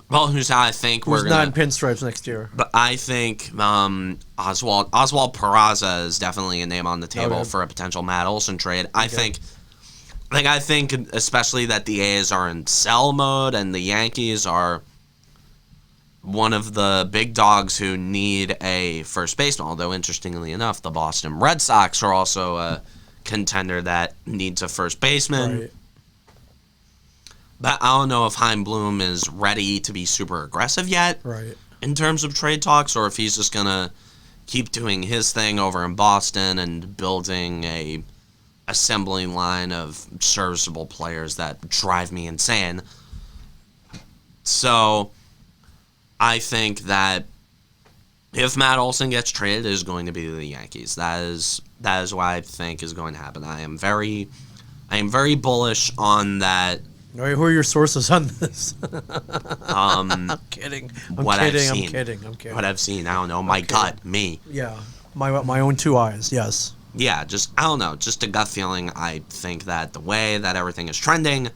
Well, who's out? I think Who's we're not in gonna. pinstripes next year? But I think Oswald Peraza is definitely a name on the table Okay. for a potential Matt Olson trade. I think especially that the A's are in sell mode and the Yankees are one of the big dogs who need a first baseman. Although interestingly enough, the Boston Red Sox are also a contender that needs a first baseman. Right. But I don't know if Chaim Bloom is ready to be super aggressive yet Right. in terms of trade talks, or if he's just going to keep doing his thing over in Boston and building a assembling line of serviceable players that drive me insane. So I think that if Matt Olson gets traded, it is going to be to the Yankees. That is what I think is going to happen. I am very bullish on that. All right, who are your sources on this? I'm kidding. What I've seen. I'm kidding. What I've seen, I don't know, my gut, me. Yeah, my own two eyes. Yes. Yeah, I don't know, just a gut feeling. I think that the way that everything is trending,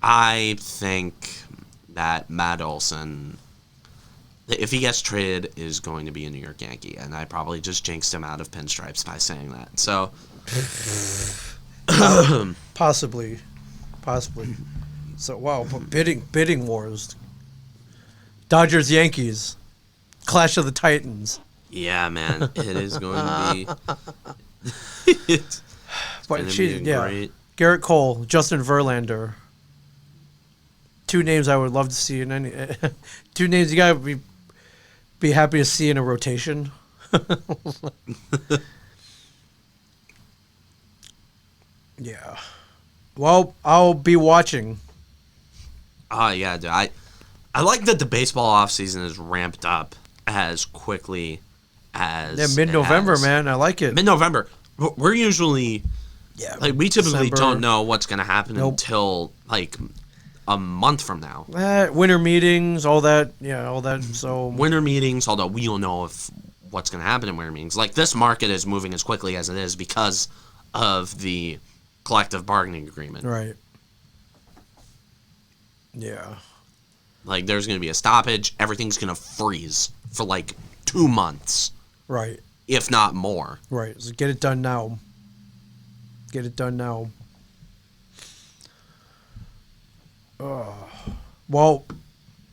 I think that Matt Olson, if he gets traded, is going to be a New York Yankee, and I probably just jinxed him out of pinstripes by saying that. So, Possibly. So wow, but bidding wars. Dodgers Yankees, Clash of the Titans. yeah, man, it is going to be. it's But gonna she, be yeah, great. Garrett Cole, Justin Verlander. Two names I would love to see in any. Two names you gotta be happy to see in a rotation. Yeah. Well, I'll be watching. Oh yeah, dude. I like that the baseball offseason is ramped up as quickly as Yeah, mid-November, it has. man. I like it. Mid-November. We're usually Yeah. we typically December. don't know what's gonna happen Nope. until like a month from now. Winter meetings, all that. Yeah, all that. So Winter meetings, although we don't know if what's gonna happen in winter meetings. Like this market is moving as quickly as it is because of the collective bargaining agreement. right. Yeah. Like there's gonna be a stoppage. Everything's gonna freeze for like 2 months, Right. if not more. Right. So get it done now. Get it done now. Well,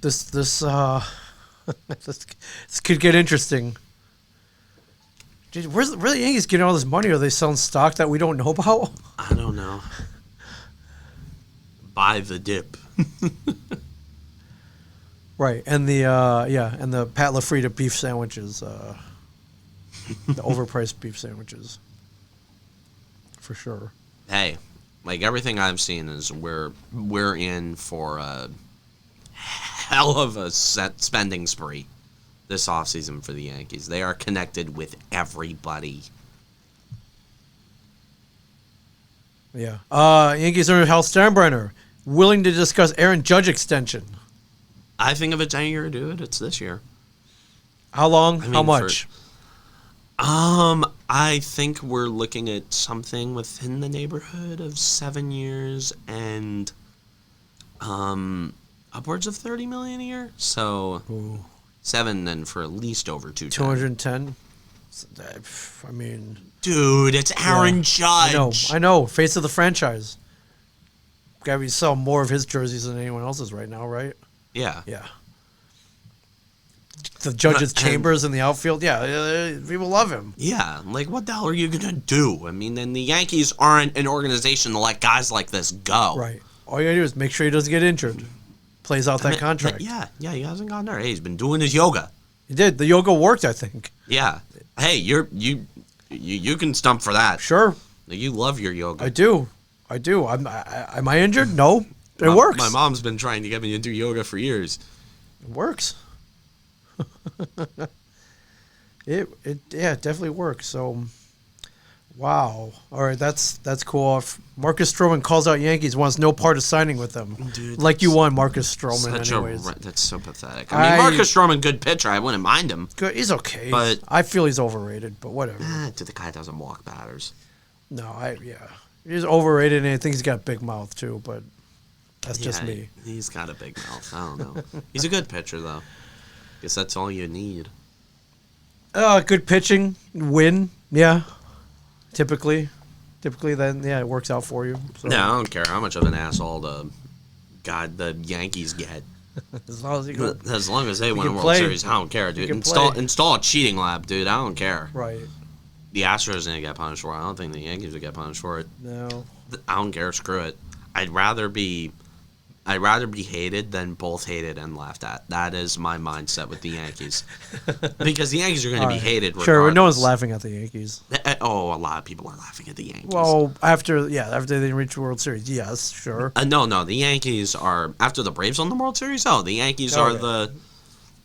this this could get interesting. Dude, where the Yankees getting all this money? Are they selling stock that we don't know about? I don't know. Buy the dip. Right, and the and the Pat LaFrieda beef sandwiches, the overpriced beef sandwiches, for sure. Hey, like everything I've seen is we're in for a hell of a spending spree this offseason for the Yankees. They are connected with everybody. Yeah. Yankees owner Hal Steinbrenner willing to discuss Aaron Judge extension. I think if it's any year to do it, it's this year. How long? I mean, How much? I think we're looking at something within the neighborhood of 7 years and upwards of 30 million a year. So Ooh. 7 and for at least over 210. I mean, dude, it's Aaron Judge. I know. Face of the franchise. Gotta be selling more of his jerseys than anyone else's right now, right? Yeah. Yeah. The Judge's chambers in the outfield. Yeah, people love him. Yeah, like what the hell are you gonna do? I mean, and the Yankees aren't an organization to let guys like this go. Right. All you gotta do is make sure he doesn't get injured. Plays out that contract. Yeah, he hasn't gotten there. Hey, he's been doing his yoga. He did. The yoga worked, I think. Yeah. Hey, you can stump for that. Sure. You love your yoga. I do. Am I injured? No. It works. My mom's been trying to get me to do yoga for years. It works. it definitely works. So, wow. All right, that's cool. If Marcus Stroman calls out Yankees, wants no part of signing with them. Dude, like you want Marcus Stroman, anyways. That's so pathetic. I mean, Marcus Stroman, good pitcher. I wouldn't mind him. Good. He's okay. But I feel he's overrated. But whatever. Dude, the guy doesn't walk batters. No, he's overrated, and I think he's got a big mouth too. But that's just me. He's got a big mouth. I don't know. He's a good pitcher though. Guess that's all you need. Good pitching, win. Yeah, typically, then it works out for you. So. No, I don't care how much of an asshole the Yankees get. As long as you go, as long as they win a World play. Series, I don't care, dude. Install a cheating lab, dude. I don't care. Right. The Astros didn't get punished for it. I don't think the Yankees would get punished for it. No. I don't care. Screw it. I'd rather be hated than both hated and laughed at. That is my mindset with the Yankees. Because the Yankees are going to be hated regardless. Sure, no one's laughing at the Yankees. Oh, a lot of people are laughing at the Yankees. Well, after they reach the World Series, yes, sure. No, the Yankees are, after the Braves won the World Series, the Yankees are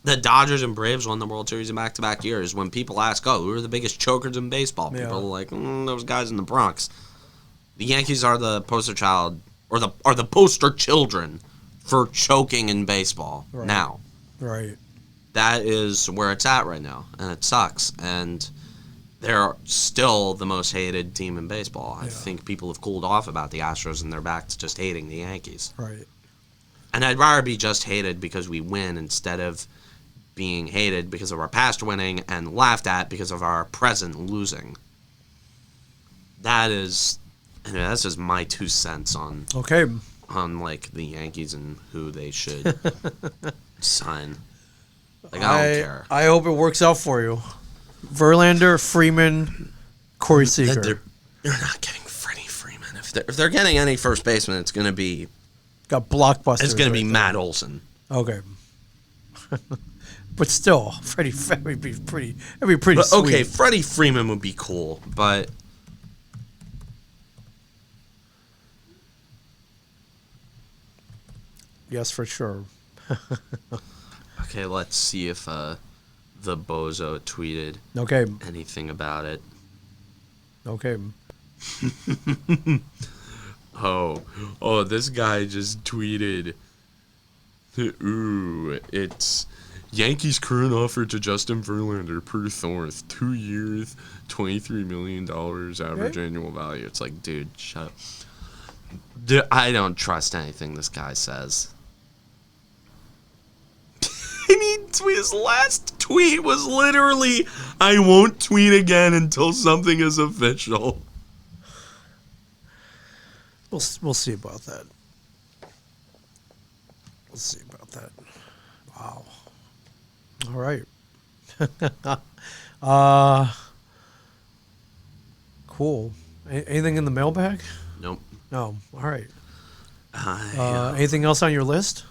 the Dodgers and Braves won the World Series in back-to-back years. When people ask, who are the biggest chokers in baseball? People are like, those guys in the Bronx. The Yankees are the poster child, or the poster children for choking in baseball now. Right. That is where it's at right now, and it sucks. And they're still the most hated team in baseball. I think people have cooled off about the Astros, and they're back to just hating the Yankees. Right. And I'd rather be just hated because we win instead of being hated because of our past winning and laughed at because of our present losing. That's just my 2 cents on like the Yankees and who they should sign. Like I don't care. I hope it works out for you. Verlander, Freeman, Corey Seager. You're not getting Freddie Freeman. If they're getting any first baseman, it's gonna be got blockbusters. It's gonna be Matt Olson. Okay. But still, Freddie would be pretty. That'd be pretty sweet. Okay, Freddie Freeman would be cool, but yes, for sure. Okay, let's see if the bozo tweeted anything about it. Okay. Oh, this guy just tweeted. Ooh, it's Yankees' current offer to Justin Verlander per Thornth, 2 years, $23 million average annual value. It's like, dude, shut up. Dude, I don't trust anything this guy says. His last tweet was literally, I won't tweet again until something is official. We'll see about that. We'll see about that. Wow. All right. Cool. Anything in the mailbag? Nope. No. All right. Anything else on your list?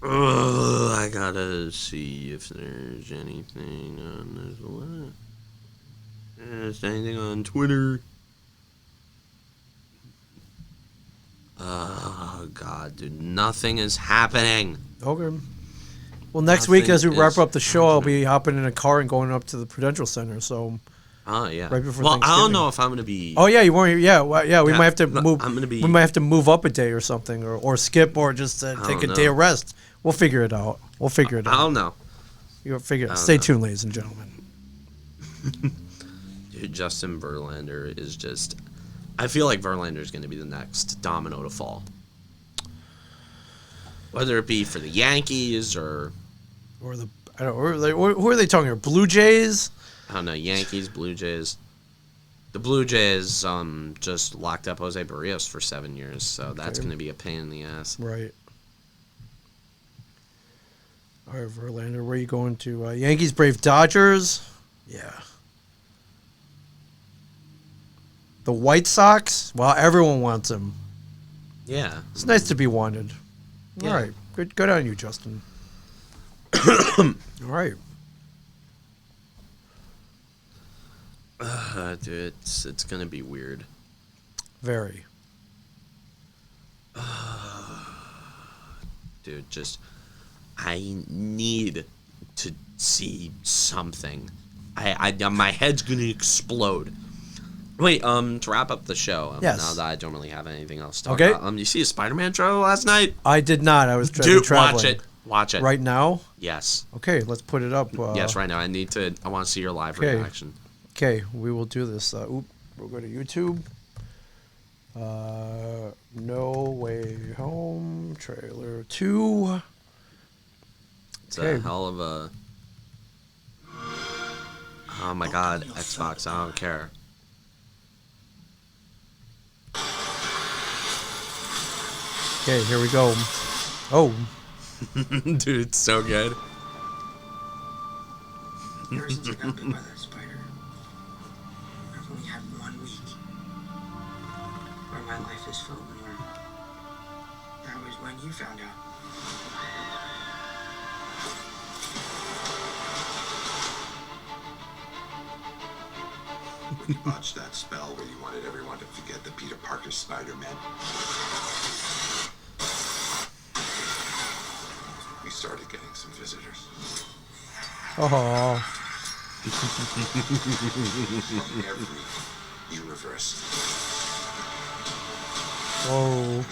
I gotta see if there's anything on this list. Is there anything on Twitter? Oh, God, dude. Nothing is happening. Okay. Well, next week, as we wrap up the show, I'll be hopping in a car and going up to the Prudential Center. So. Oh yeah. Right before Well, Thanksgiving. I don't know if I'm gonna be. Oh yeah, you weren't. Yeah, well, yeah. We might have to move. I'm gonna be. We might have to move up a day or something, or skip, or just take a day of rest. We'll figure it out. I don't know. You'll figure it out. Stay tuned, ladies and gentlemen. Dude, Justin Verlander is just... I feel like Verlander is going to be the next domino to fall. Whether it be for the Yankees or the I don't who are they talking about? Blue Jays? I don't know, Yankees, Blue Jays. The Blue Jays just locked up Jose Barrios for 7 years, so that's going to be a pain in the ass. Right. All right, Verlander, where are you going to? Yankees, Brave, Dodgers? Yeah. The White Sox? Well, everyone wants him. Yeah. It's nice to be wanted. Yeah. All right. Good on you, Justin. All right. Dude, it's going to be weird. Very. Dude, I need to see something. My head's gonna explode. Wait, to wrap up the show. Yes. Now that I don't really have anything else to talk Okay. about. You see a Spider-Man trailer last night? I did not. I was Dude, traveling. watch it. Right now? Yes. Okay, let's put it up. Yes, right now. I want to see your live okay. reaction. Okay, we will do this. We'll go to YouTube. No Way Home trailer 2. It's a hell of a... Oh my god, Xbox, I don't care. Okay, here we go. Oh. Dude, it's so good. Ever since I got bit by that spider, I've only had 1 week where my life has felt normal. That was when you found out. When you botched that spell where you wanted everyone to forget the Peter Parker Spider-Man, we started getting some visitors. Oh. From every universe. Whoa.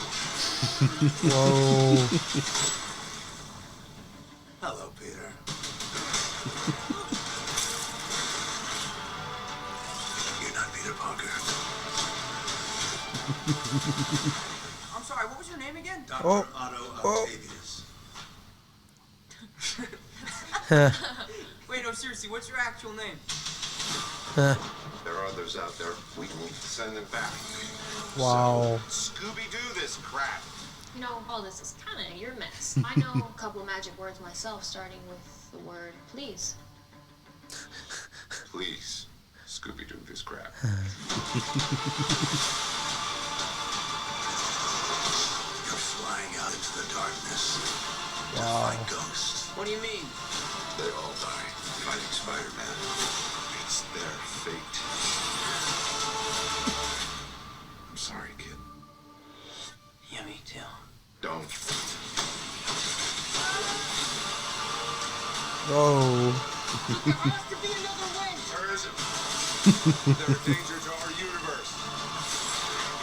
Whoa. Hello, Peter. You're not Peter Parker. I'm sorry, what was your name again? Dr. Oh. Otto Octavius. Wait, no, seriously, what's your actual name? There are others out there. We need to send them back. Wow. So, Scooby-Doo this crap. You know, all this is kind of your mess. I know a couple magic words myself, starting with the word please. Please, Scooby-Doo this crap. You're flying out into the darkness. Wow. Like ghosts. What do you mean? They all die fighting Spider-Man. It's their fate. I'm sorry, kid. Yeah, me too. Don't. Whoa. There has to be another way! There isn't. They're a danger to our universe.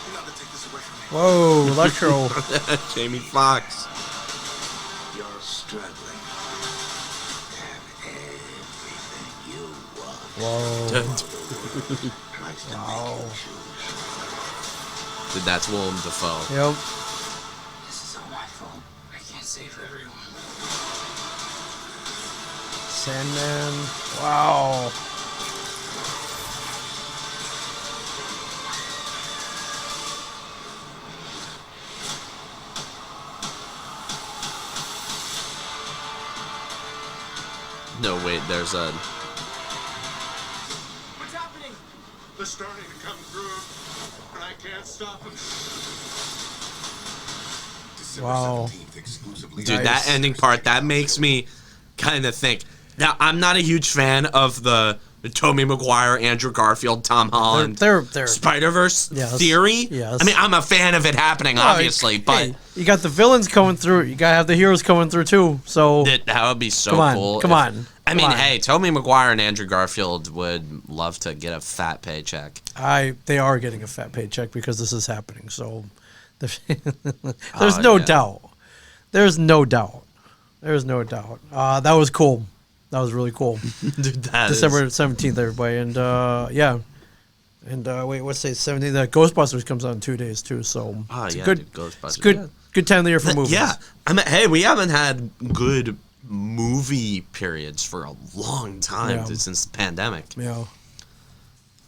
You gotta take this away from me. Whoa, Electro. Jamie Foxx. You're struggling. And everything you want Whoa. tries to make you choose. Dude, that's Willem Dafoe. Yep. This is all my fault. I can't save everyone. Sandman. Wow. No, wait, there's a... What's happening? They're starting to come through, and I can't stop them. December Wow. 17th, exclusively. Dude, Nice. that ending part, that makes me kind of think. Now, I'm not a huge fan of the Tobey Maguire, Andrew Garfield, Tom Holland, They're Spider-Verse Yes. theory. Yes. I mean, I'm a fan of it happening, obviously, but hey, you got the villains coming through. You gotta have the heroes coming through too. So that would be so come on, cool. come on. I mean, come on. hey, Tobey Maguire and Andrew Garfield would love to get a fat paycheck. They are getting a fat paycheck because this is happening. So there's Oh, no yeah. doubt. There's no doubt. There's no doubt. That was cool. That was really cool. Dude, that December is... 17th, everybody. And, yeah. And, wait, what's the 17th? Ghostbusters comes out in 2 days, too. So, Oh, it's yeah, a good, dude, Ghostbusters. it's good, Yeah. good time of the year for movies. Yeah. I mean, hey, we haven't had good movie periods for a long time Yeah. since the pandemic. Yeah.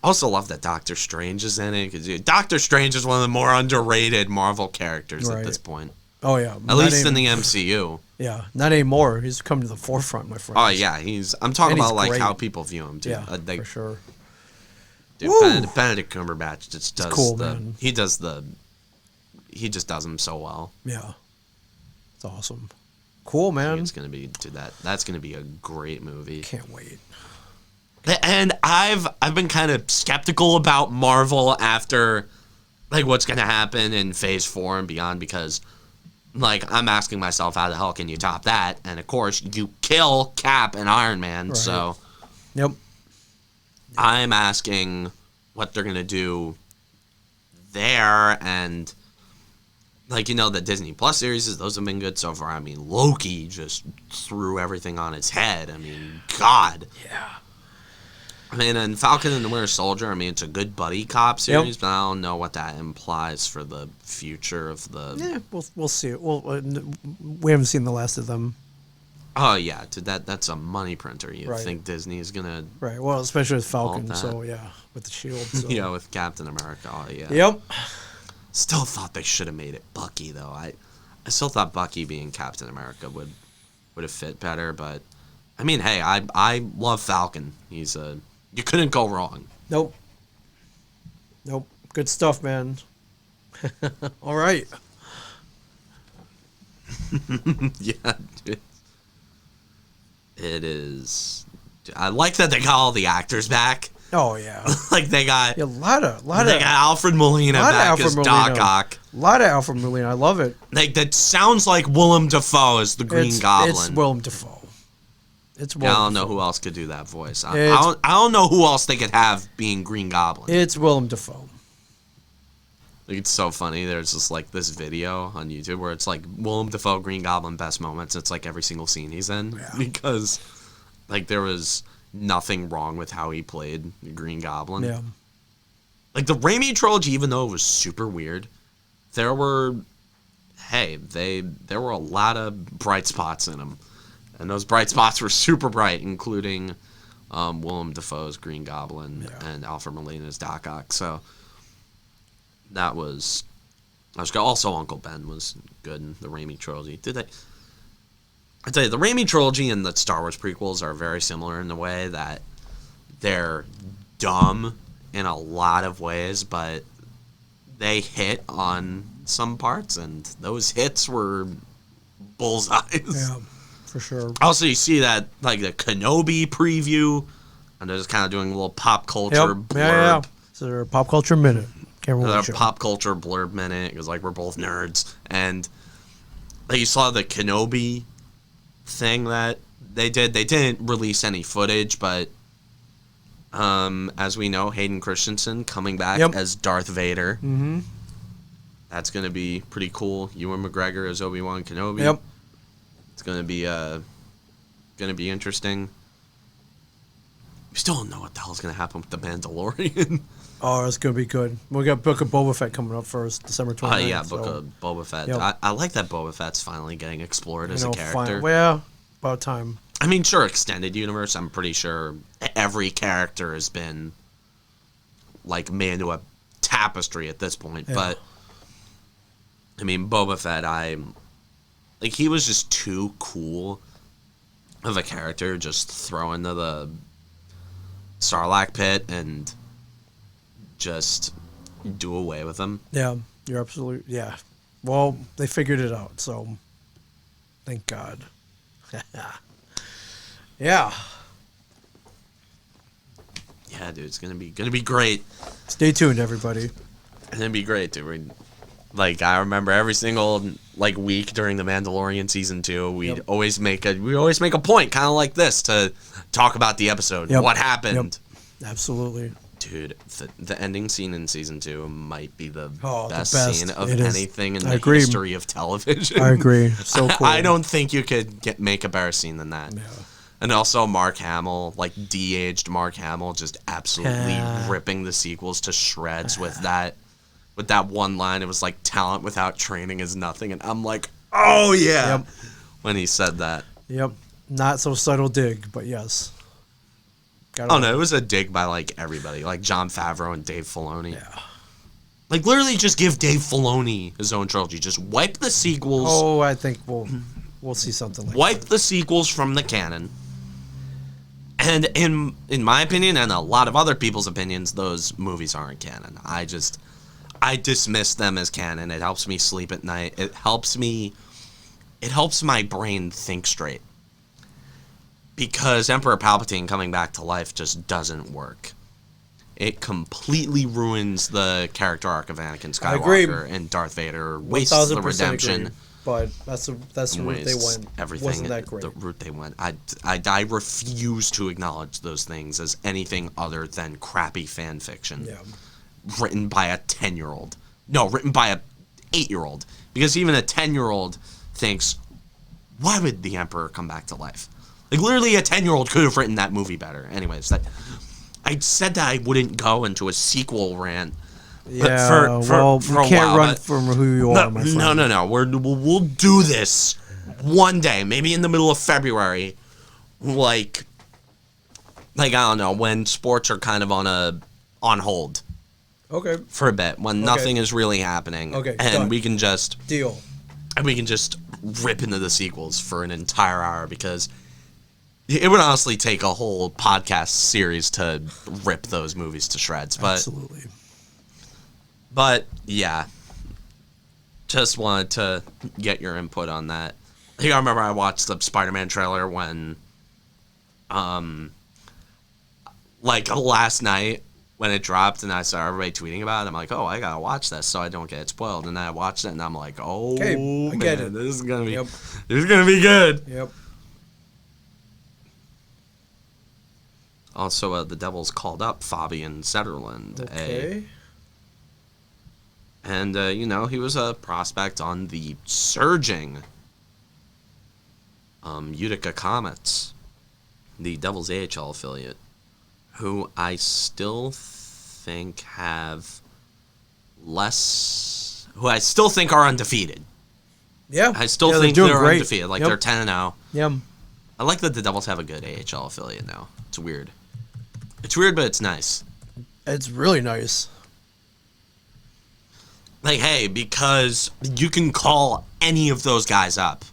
Also love that Doctor Strange is in it, because Doctor Strange is one of the more underrated Marvel characters Right. at this point. Oh, yeah. At least in the MCU. Yeah. Not anymore. He's come to the forefront, my friend. Oh, yeah. I'm talking And he's about, like, great. how people view him, dude. Yeah, Like, for sure. dude, Woo! Benedict Cumberbatch just does cool, man. He just does them so well. Yeah. It's awesome. Cool, I man. think it's gonna be that's gonna be a great movie. Can't wait. And I've been kind of skeptical about Marvel after, like, what's gonna happen in Phase 4 and beyond, because, like, I'm asking myself, how the hell can you top that? And of course, you kill Cap and Iron Man, Right. so Yep. I'm asking what they're gonna do there. And, like, the Disney Plus series, those have been good so far. I mean, Loki just threw everything on its head. I mean, God. Yeah. I mean, and Falcon and the Winter Soldier, I mean, it's a good buddy cop series, but I don't know what that implies for the future of the... Yeah, we'll see. We haven't seen the last of them. Oh, yeah, dude, that's a money printer. You Right. think Disney's going to... Right. Well, especially with Falcon. that. So, yeah, with the shield. So. Yeah, with Captain America, oh, yeah. Yep. Still thought they should have made it Bucky, though. I still thought Bucky being Captain America would have fit better, but... I mean, hey, I love Falcon. He's a... You couldn't go wrong. Nope. Good stuff, man. All right. Yeah, dude. It is. I like that they got all the actors back. Oh, yeah. Like, they got... Yeah, a lot of They got Alfred Molina lot of back Alfred as Molina. Doc Ock. A lot of Alfred Molina. I love it. Like, that sounds like Willem Dafoe as the Green Goblin. It's Willem Dafoe. It's Yeah, Willem I don't know Dafoe. who else could do that voice. I It's- don't know who else they could have being Green Goblin. It's Willem Dafoe. Like, it's so funny. There's just, like, this video on YouTube where it's like Willem Dafoe Green Goblin best moments. It's like every single scene he's in. Yeah. Because, like, there was nothing wrong with how he played the Green Goblin. Yeah. Like, the Raimi trilogy, even though it was super weird, there were a lot of bright spots in them. And those bright spots were super bright, including Willem Dafoe's Green Goblin and Alfred Molina's Doc Ock. So that was good. Also, Uncle Ben was good in the Raimi trilogy. I tell you, the Raimi trilogy and the Star Wars prequels are very similar in the way that they're dumb in a lot of ways, but they hit on some parts, and those hits were bullseyes. Yeah, for sure. Also, you see that, like, the Kenobi preview, and they're just kind of doing a little pop culture Yep. blurb. Yeah. So they're a pop culture minute. Can't remember A what show. pop culture blurb minute, because, like, we're both nerds. And, like, you saw the Kenobi thing that they did. They didn't release any footage, but as we know, Hayden Christensen coming back as Darth Vader. Mm-hmm. That's going to be pretty cool. Ewan McGregor as Obi-Wan Kenobi. Yep. It's going to be interesting. We still don't know what the hell's going to happen with the Mandalorian. Oh, it's gonna be good. We got Book of Boba Fett coming up first, December 29th. Yeah, Book of Boba Fett. Yep. I like that Boba Fett's finally getting explored as a character. Well, about time. I mean, sure, extended universe, I'm pretty sure every character has been, like, made into a tapestry at this point. Yeah. But, I mean, Boba Fett, like, he was just too cool of a character, just throw into the Sarlacc pit and just do away with him. Yeah, you're absolutely... Yeah. Well, they figured it out, so thank God. Yeah. Yeah, dude, it's gonna be great. Stay tuned, everybody. It's gonna be great, dude. Like, I remember every single, like, week during the Mandalorian season 2, we'd always make a point, kind of like this, to talk about the episode. Yep. What happened? Yep. Absolutely. Dude, the ending scene in season 2 might be the best. scene of It is. anything in I the agree. history of television. I agree. So cool. I don't think you could make a better scene than that. Yeah. And also Mark Hamill, like de-aged Mark Hamill, just absolutely ripping the sequels to shreds with that one line. It was like, talent without training is nothing. And I'm like, oh yeah, when he said that. Yep. Not so subtle dig, but yes. Oh no, it was a dig by like everybody, like Jon Favreau and Dave Filoni. Yeah. Like literally, just give Dave Filoni his own trilogy. Just wipe the sequels. Oh, I think we'll see something like wipe that. the sequels from the canon. And in my opinion, and a lot of other people's opinions, those movies aren't canon. I dismiss them as canon. It helps me sleep at night. It helps my brain think straight. Because Emperor Palpatine coming back to life just doesn't work. It completely ruins the character arc of Anakin Skywalker and Darth Vader. Wastes the redemption. Agree. But that's the route they went. Everything. Wasn't that great? The route they went. I refuse to acknowledge those things as anything other than crappy fan fiction. Yeah. Written by a 10-year-old. No, written by a 8-year-old. Because even a 10-year-old thinks, why would the Emperor come back to life? Like, literally a 10-year-old could have written that movie better. Anyways, I said that I wouldn't go into a sequel rant. Yeah, for you can't run from who you are, my friend. No. We'll do this one day, maybe in the middle of February, like I don't know, when sports are kind of on hold. Okay. For a bit, when nothing is really happening. Okay. And done. we can just deal. And we can just rip into the sequels for an entire hour because it would honestly take a whole podcast series to rip those movies to shreds. But absolutely. But yeah, just wanted to get your input on that. I think I remember I watched the Spider-Man trailer when, like last night when it dropped, and I saw everybody tweeting about it. I'm like, oh, I gotta watch this so I don't get it spoiled. And then I watched it, and I'm like, oh I get it. this is gonna be good. Yep. Also, the Devils called up Fabian Zetterlund. Okay. And, he was a prospect on the surging Utica Comets, the Devils AHL affiliate, who I still think are undefeated. Yeah. I still think they're great. undefeated. Like, they're 10-0. Yeah. I like that the Devils have a good AHL affiliate now. It's weird. It's weird, but it's nice. It's really nice. Like, hey, because you can call any of those guys up.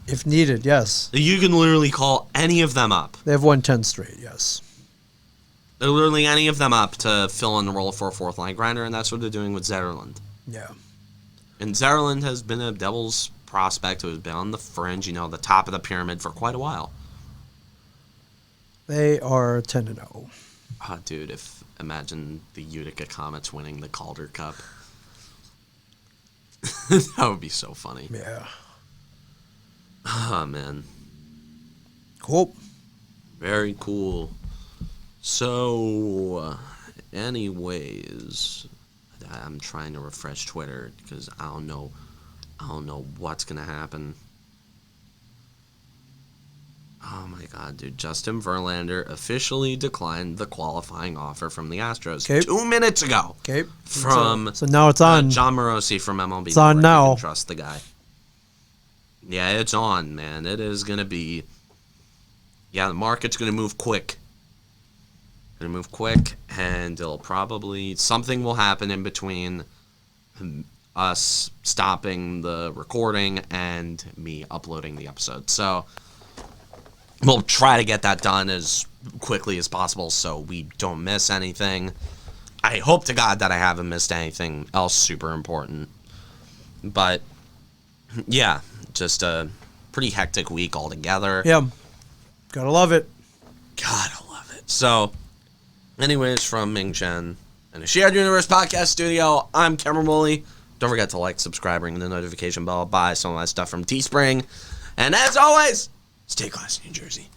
If needed, yes. You can literally call any of them up. They have won 10 straight, yes. They're literally any of them up to fill in the role for a fourth-line grinder, and that's what they're doing with Zetterlund. Yeah. And Zetterlund has been a Devils prospect who has been on the fringe, the top of the pyramid for quite a while. They are 10-0. Oh, dude, imagine the Utica Comets winning the Calder Cup. That would be so funny. Yeah. Oh, man. Cool. Very cool. So, anyways, I'm trying to refresh Twitter because I don't know what's gonna happen. Oh my god, dude. Justin Verlander officially declined the qualifying offer from the Astros 2 minutes ago. Okay. From so now it's on. John Morosi from MLB. It's on now. You can trust the guy. Yeah, it's on, man. It is going to be... Yeah, the market's going to move quick. Going to move quick, and it'll probably... Something will happen in between us stopping the recording and me uploading the episode. So... We'll try to get that done as quickly as possible so we don't miss anything. I hope to God that I haven't missed anything else super important. But, yeah, just a pretty hectic week altogether. Yeah. Gotta love it. Gotta love it. So, anyways, from Ming Chen and the Shared Universe Podcast Studio, I'm Cameron Woolley. Don't forget to like, subscribe, ring the notification bell, buy some of my stuff from Teespring. And as always... Stay classy, New Jersey.